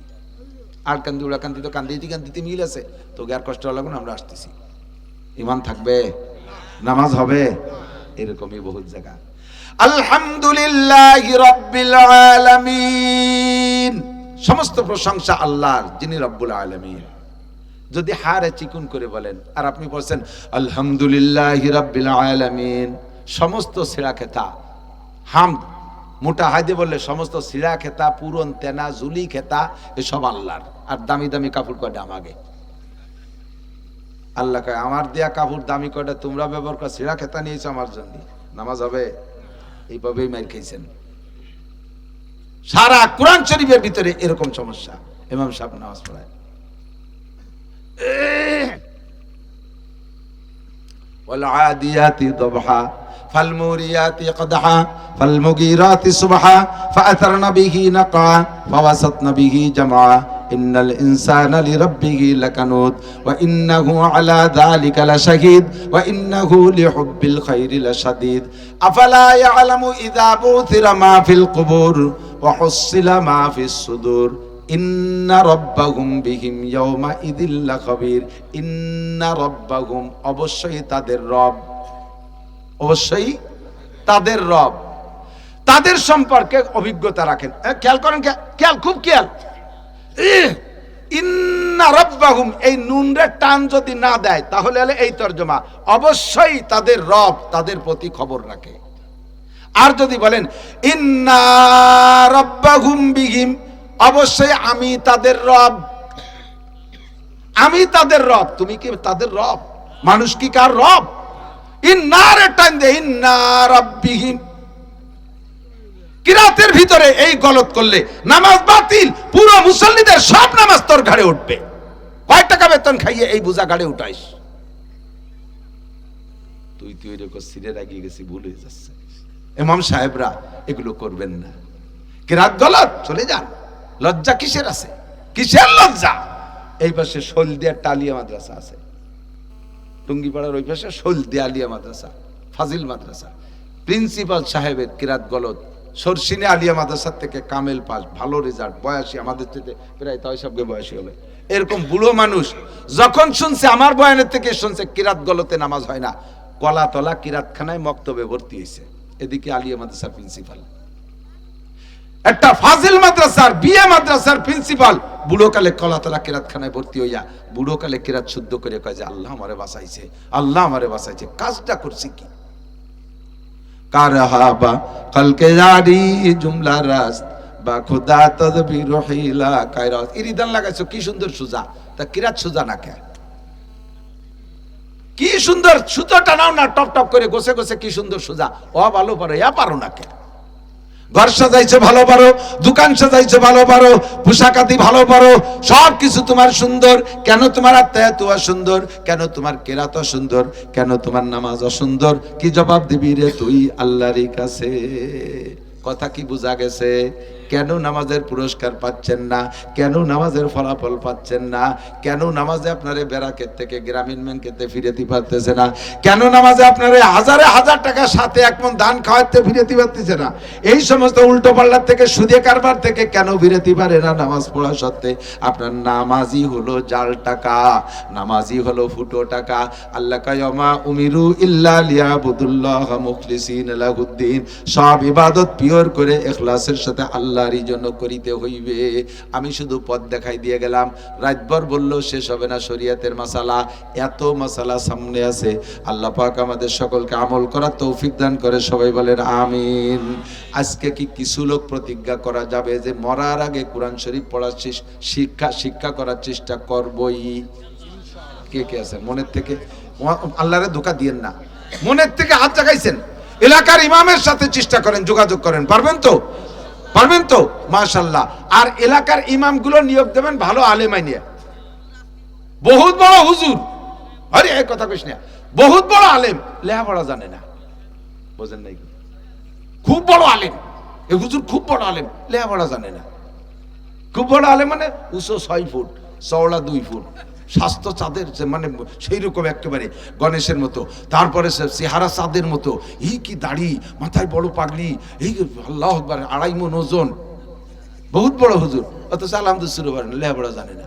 আর কান্দি উড়াকান্দি তো কান্দিতে মিল আছে, তোকে আর কষ্ট লাগবে না, আমরা আসতেছি। ঈমান থাকবে, নামাজ হবে, এরকমই বহু জায়গা। আলহামদুলিল্লাহি রাব্বিল আলামিন, সমস্ত প্রশংসা আল্লাহর, যিনি রব্বুল আলামিন। যদি হারে চিকুন করে বলেন আর আপনি বলছেন আলহামদুলিল্লাহি রাব্বিল আলামিন, সমস্ত সিরা খেতা হামদ মোটা হাইদে বললে সমস্ত সিরা খেতা, পুরন তেনা, জুলি খেতা এসব আল্লাহর। আর দামি দামি কাপড় কয়টা আমাকে আল্লাহ কয়, আমার দেয়া কাপড় দামি কয়টা তোমরা ব্যবহার কর, সিরা খেতা নিয়েছো আমার জন্য, নামাজ হবে? এইভাবেই মাইর খাইছেন। সারা কোরআন শরীফের ভিতরে এরকম সমস্যা। ইমাম সাহেব নামাজ পড়ায় ওয়াল আদিয়াতি দবহা ফালমুরিয়াতি কদহা ফালমুগীরাতি সুবহা ফাআথরনা বিহি নাকা ফাওয়াসাতনা বিহি জামআ ইন্নাল ইনসানা লিরাব্বিহি লাকানুত ওয়া ইন্নাহু আলা যালিকা লাশাহীদ ওয়া ইন্নাহু লিহুব্বিল খায়রি লাশাদীদ আফালা ইয়ালামু ইযা বুথিরা মা ফিল কুবুর ওয়া হুসিলা মা ফিস সুদুর ইন্না রাব্বাহুম বিহিম ইয়াওমা ইযিল লাখাবীর। ইন্না রাব্বাহুম, অবশ্যই তাদের রব, অবশ্যই তাদের রব তাদের সম্পর্কে অভিজ্ঞতা রাখেন। খেয়াল করেন, খেয়াল, খুব খেয়াল। ইন্না রাব্বাহুম, এই নুনরে টান যদি না দেয় তাহলে এই তর্জমা, অবশ্যই তাদের রব তাদের প্রতি খবর রাখে। আর যদি বলেন ইন্না রাব্বাহুম বিহিম, অবশ্যই আমি তাদের রব, আমি তাদের রব। তুমি কি তাদের রব? মানুষ কি কার রব? ইন্নারে টান দে, ইন্না রাব্বিহিম। কিরাতের ভিতরে এই গলত করলে নামাজ বাতিল, পুরো মুসল্লিদের সব নামাজ তোর ঘাড়ে উঠবে। কয় টাকা বেতন খাইয়ে এই বোঝা ঘাড়ে উঠাইস? তুই এরকম সিরে রাগিয়ে গেছি, ভুল হয়ে যাচ্ছে। ইমাম সাহেবরা এগুলো করবেন না। কিরাত গলত, চলে যান। লজ্জা কিসের আছে? কিসের লজ্জা? এই পাশে সলদিয়া টালিয়া মাদ্রাসা আছে, টুঙ্গিপাড়ার ওই পাশে সলদিয়া আলিয়া মাদ্রাসা, ফাজিল মাদ্রাসা। প্রিন্সিপাল সাহেবের কিরাত গলত। সরসিনে আলিয়া মাদ্রাসার থেকে কামেল পাস, ভালো রেজাল্ট, বয়সী আমাদের থেকে প্রায় তাই সবকে বয়সী হবে। এরকম বুড়ো মানুষ যখন শুনছে, আমার বয়ানের থেকে শুনছে কিরাত গলতে নামাজ হয় না, কলাতলা কিরাতখানায় মক্তবে ভর্তি হয়েছে। এদিকে আলিয়া মাদ্রাসার প্রিন্সিপাল, একটা ফাজিল মাদ্রাসার বিয়ে মাদ্রাসার প্রিন্সিপাল, বুড়োকালে কলাতলা কিরাতখানায় ভর্তি হইয়া বুড়োকালে কিরাত শুদ্ধ করে কয় যে আল্লাহ আমারে বাঁচাইছে, আল্লাহ আমারে বাঁচাইছে। কাজটা করছে কি? কারহাবা কলকে জারি জুমলা রাস্ত বা খোদা তদবির হিলা কায়রাত। ইরিদান লাগাইছো, কি সুন্দর সুজা, তা কিরাত সুজা না কে? কি সুন্দর সুতো টানাও না, টপ টপ করে গোছে গোছে, কি সুন্দর সুজা। ও ভালো পারো, ইয়া পারো না কে? ঘর সাজাইছো ভালো পারো, দোকান সাজাইছো ভালো পারো, পোশাকাতি ভালো পারো, সব কিছু তোমার সুন্দর। কেন তোমার আত্মায়াত সুন্দর? কেন তোমার কেরাত সুন্দর? কেন তোমার নামাজ অসুন্দর? কি জবাব দিবি রে তুই আল্লাহর কাছে? কথা কি বোঝা গেছে? কেন নামাজের পুরস্কার পাচ্ছেন না? কেন নামাজের ফলাফল পাচ্ছেন না? কেন নামাজে আপনারে বেরাকের থেকে গ্রামীণ ব্যাংকেতে ফিরেতে পারতেছে না? কেন নামাজে আপনারে হাজারে হাজার টাকা সাথে এক মন ধান খাওয়াতে ফিরেতে পারতেছে না? এই সমস্ত উল্টো পাল্লার থেকে, সুদে কারবার থেকে কেন ফিরেতে পারে না? নামাজ পড়া সত্ত্বে আপনার নামাজই হলো জাল টাকা, নামাজই হলো ফুটো টাকা। আল্লাহ কায়মা উমিরু ইল্লা লিয়াবুদুল্লাহ মুখলিসিন লাহুদ্দিন, সব ইবাদত পিওর করে ইখলাসের সাথে আল্লাহরই জন্য করিতে হইবে। আমি শুধু পথ দেখাই দিয়ে গেলাম, রাতভর বললেও শেষ হবে না শরীয়তের মাসালা। এত মাসালা সামনে আছে। আল্লাহ পাক আমাদের সকলকে আমল করার তৌফিক দান করে, সবাই বলেন আমিন। আজকে কি কিছু লোক প্রতিজ্ঞা করা যাবে যে মরার আগে কোরআন শরীফ পড়ার শিক্ষা করার চেষ্টা করবই? কে কে আছেন মনের থেকে? আল্লাহরে ধোঁকা দিয়েন না, মনের থেকে হাত জাগাইছেন। এলাকার ইমামের সাথে চেষ্টা করেন, যোগাযোগ করেন। পারবেন তো? পারবেন তো? মাশাআল্লাহ। আর এলাকার ইমামগুলো নিয়োগ দেবেন ভালো আলেমাই নিয়ে। বহুত বড় হুজুর, আরে এই কথা কইস না, বহুত বড় আলেম, লেখাপড়া জানে না, বোঝেন নাই? খুব বড় আলেম, এই হুজুর খুব বড় আলেম, লেখাপড়া জানে না। খুব বড় আলেম মানে উঁচু 6 ফুট, চওড়া 2 ফুট, স্বাস্থ্য চাঁদের মানে সেই রকম একেবারে গণেশের মতো, তারপরে চেহারা চাঁদের মতো, এই কি দাড়ি, মাথায় বড় পাগড়ি, এই আল্লাহু আকবার, 2.5 মণ ওজন, বহুত বড় হুজুর, অথচ আলহামদুলিল্লাহ শুরু করেন, লেখাপড়া জানে না।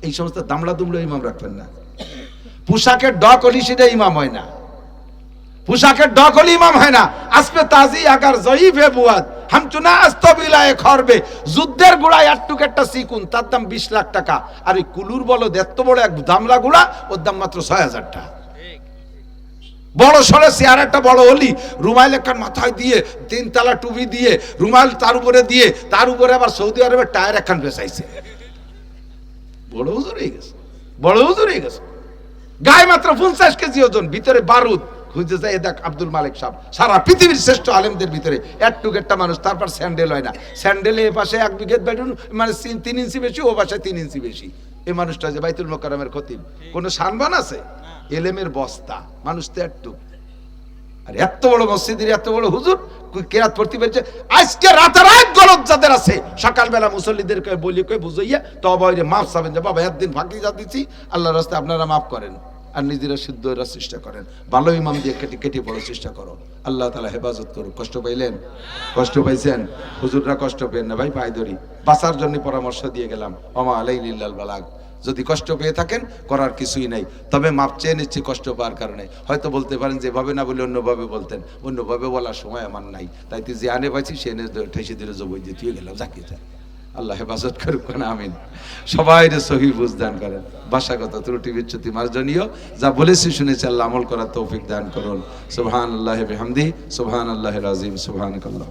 এই সমস্ত দামড়া দুমড়া ইমাম রাখবেন না। পোশাকের ডক হলি সেটা ইমাম হয় না, পোশাকের ডক হলি ইমাম হয় না। আসবে তাজি আগার জয়ীফে বুয়াদ হাম চুনা আস্তবিলায়ে খরবে, যুদ্ধের গোড়ায় একটুক একটা সিকুন, তার দাম 20 লাখ টাকা। আর এই কুলুর বলো এত বড় এক দামলা গুড়া, ওর দাম মাত্র 6000 টাকা। বড় সরে চেয়ার একটা বড় হলি, রুমাইল একখান মাথায় দিয়ে, 3 তলা টুপি দিয়ে, রুমাইল তার উপরে দিয়ে, তার উপরে আবার সৌদি আরবের টায়ার একখান বেচাইছে। বড় হুজুর হয়ে গেছে, বড় হুজুর হয়ে গেছে। গায়ে মাত্র 50 কেজি ওজন, ভিতরে বারুদ। খুঁজে যায়, দেখ আব্দুল মালিক সাহেব, সারা পৃথিবীর শ্রেষ্ঠ আলেমদের ভিতরে একটুক একটা মানুষ। তারপর স্যান্ডেল হয় না, স্যান্ডেলে এ পাশে 1 বিঘে বেডুন, মানে 3 ইঞ্চি বেশি, ও পাশে 3 ইঞ্চি বেশি। এই মানুষটা যে বাইতুল মোকাররমের খতিব, কোনো সম্মান আছে? এলেমের বস্তা, মানুষ তো একটু। আর এত বড় মসজিদের এত বড় হুজুর কেরাত পড়তে পেরেছে। আজকে রাতারাত গলত যাদের আছে, সকালবেলা মুসল্লিদেরকে বলি কই বুঝাইয়া তবে মাফ চাবেন যে বাবা একদিন ফাঁকি যা দিচ্ছি, আল্লাহর রাস্তায় আপনারা মাফ করেন, আর নিজেরা সিদ্ধ হওয়ার চেষ্টা করেন। ভালো ইমাম দিয়ে কেটে কেটে পড়ার চেষ্টা করো। আল্লাহ তাআলা হেফাজত করুক। কষ্ট পাইলেন? কষ্ট পাইছেন? হুজুররা কষ্ট পেন না ভাই, পায়ে ধরি, বাঁচার জন্য পরামর্শ দিয়ে গেলাম। ওমা আলাইনা ইল্লাল বালাগ। যদি কষ্ট পেয়ে থাকেন, করার কিছুই নাই, তবে মাপ চেয়ে নিচ্ছি কষ্ট পাওয়ার কারণে। হয়তো বলতে পারেন যেভাবে না বলে অন্যভাবে বলতেন, অন্যভাবে বলার সময় আমার নাই, তাই তুই যে আনে পাইছি সে এনে ঠেসে দিলে জবই দিয়ে তুই গেলাম, যাকে যা। আল্লাহ হেফাজত করুক না, আমিন। সবাই সহি বুঝ দান করেন, ভাষাগত ত্রুটি বিচ্যুতি মার্জনীয়, যা বলেছি শুনেছি আল্লাহ আমল করার তৌফিক দান করুন। সুবহানাল্লাহি বিহামদি, সুবহানাল্লাহিল আযীম, সুবহানাকাল্লাহ।